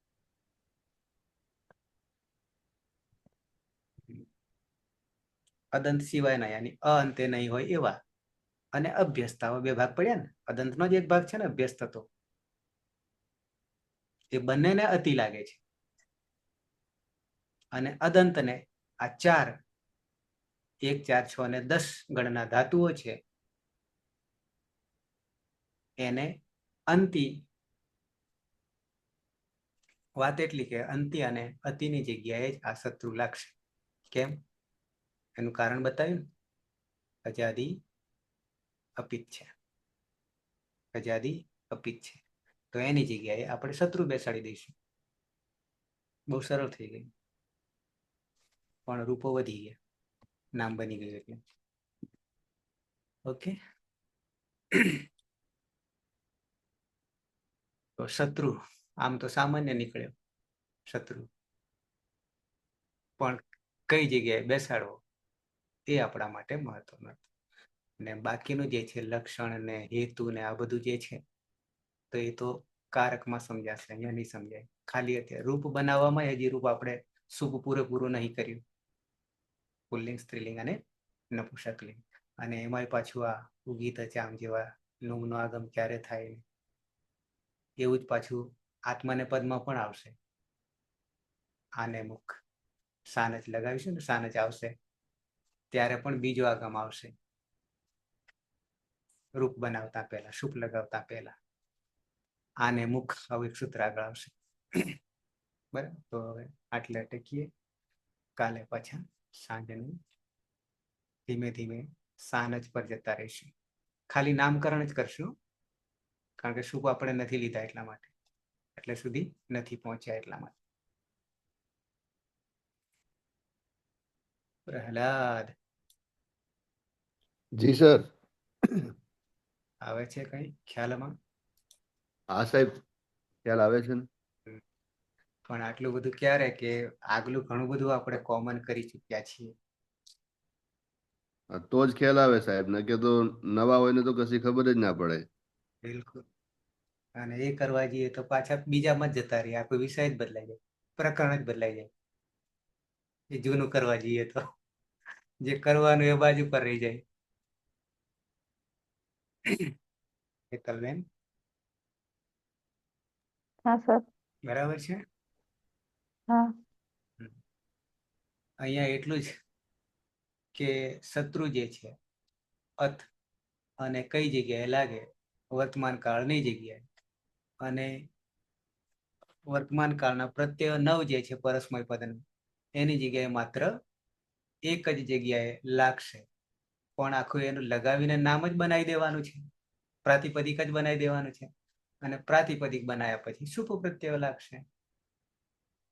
અદંત સિવાયના યાની અંતે નહીં હોય એવા, અને અભ્યસ્તામાં 2 ભાગ પડ્યા ને. અદંતનો જ એક ભાગ છે ને અભ્યસ્ત, તો એ બંનેને અતિ લાગે છે. અને અદંતને આ 4, 1, 4, 6 અને 10 ગણના ધાતુઓ છે, એને અંતિ. વાત એટલી કે અંતિ અને અતિની જગ્યાએ જ આ શત્રુ લાગશે. કેમ? એનું કારણ બતાવ્યું. અજાદિ અપિત છે, અજાદિ અપિત છે, તો એની જગ્યાએ આપણે શત્રુ બેસાડી દઈશું. બહુ સરળ થઈ ગયું, પણ રૂપો વધી ગયા, નામ બની ગયું એટલે. ઓકે, તો શત્રુ આમ તો સામાન્ય નીકળ્યો શત્રુ, પણ કઈ જગ્યાએ બેસાડવો એ આપણા માટે મહત્વનું. ને બાકીનું જે છે લક્ષણ ને હેતુ ને આ બધું જે છે, તો એ તો કારકમાં સમજાશે, અહીંયા નહીં સમજાય. ખાલી અત્યારે રૂપ બનાવવામાં હજી રૂપ આપણે શુભ પૂરેપૂરું નહીં કર્યું, પુલ્લિંગ, સ્ત્રીલિંગ અને નપુંસકલિંગ. અને એમાંય પાછું આ ઉગીત ચામ જેવા લુંગનો આગમ ક્યારે થાય, એવું જ પાછું આત્માને પદમાં પણ આવશે. આને મુખ સાનચ લગાવીશું ને, સાનચ આવશે ત્યારે પણ બીજો આગમ આવશે, રૂપ બનાવતા પહેલા, શુભ લગાવતા પહેલા. આને મુખ હવે સૂત્ર આગળ આવશે. બરાબર, તો હવે આટલે અટકીએ. કાલે પાછા સાંજનું ધીમે ધીમે સાનચ પર જતા રહીશું. ખાલી નામકરણ જ કરશું, કારણ કે શુભ આપણે નથી લીધા એટલા માટે, એટલે સુધી નથી પહોંચ્યા એટલા માટે. પ્રહલાદ જી સર. આવે છે કઈ ખ્યાલમાં? હા સાહેબ, ખ્યાલ આવે છે ને. પણ આટલું બધું ક્યારે કે આગલું ઘણું બધું આપણે કોમન કરી ચૂક્યા છીએ. તો જ ખ્યાલ આવે સાહેબ, ને કે તો નવા હોય ને તો કશી ખબર જ ના પડે. બિલકુલ. અને એ કરવા જઈએ તો પાછા બીજામાં જ જતા રહીએ, આખો વિષય જ બદલાઈ જાય, પ્રકરણ જ બદલાઈ જાય એ જૂનું કરવા જઈએ તો. જે કરવાનું એ બાજુ પર રહી જાય. હેતલબેન, હા સર. બરાબર છે. હા. અહીંયા એટલું જ કે શત્રુ જે છે અથ અને કઈ જગ્યાએ લાગે, વર્તમાન કાળની જગ્યાએ, અને વર્તમાન કાળના પ્રત્યય નવ જે છે પરસ્મય પદનું, એની જગ્યાએ માત્ર એક જ જગ્યાએ લાગશે. પણ આખું એનું લગાવીને નામ જ બનાવી દેવાનું છે, પ્રાતિપદિક જ બનાવી દેવાનું છે. અને પ્રાતિપદિક બનાવ્યા પછી શુભ પ્રત્યય લાગશે.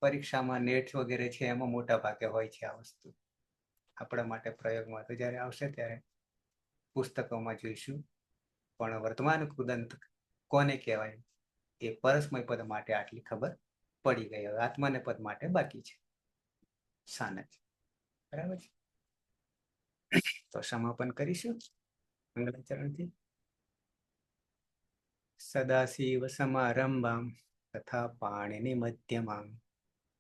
પરીક્ષામાં નેટ વગેરે છે એમાં મોટા ભાગે હોય છે આ વસ્તુ. આપણા માટે પ્રયોગમાં તો જ્યારે આવશે ત્યારે પુસ્તકોમાં જોઈશું. પણ વર્તમાન કૃદંત કોને કહેવાય એ પરસ્મય પદ માટે આટલી ખબર પડી ગઈ. હવે આત્માને પદ માટે બાકી છે. સાનજ. બરાબર છે. તો સમાપન કરીશું મંગલાચરણથી. સદાશિવ સમારંભામ તથા પાણીની મધ્યમામ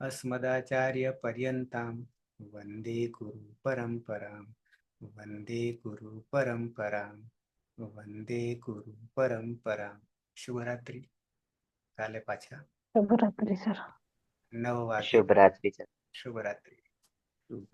અસ્મદાચાર્ય પર્યંતામ વંદે ગુરુ પરંપરામ. વંદે ગુરુ પરંપરામ. વંદે ગુરુ પરંપરામ. શુભરાત્રિ. કાલે પાછા શુભરાત્રી સર. 9 વાગે. શુભરાત્રી. શુભરાત્રિ. શુભ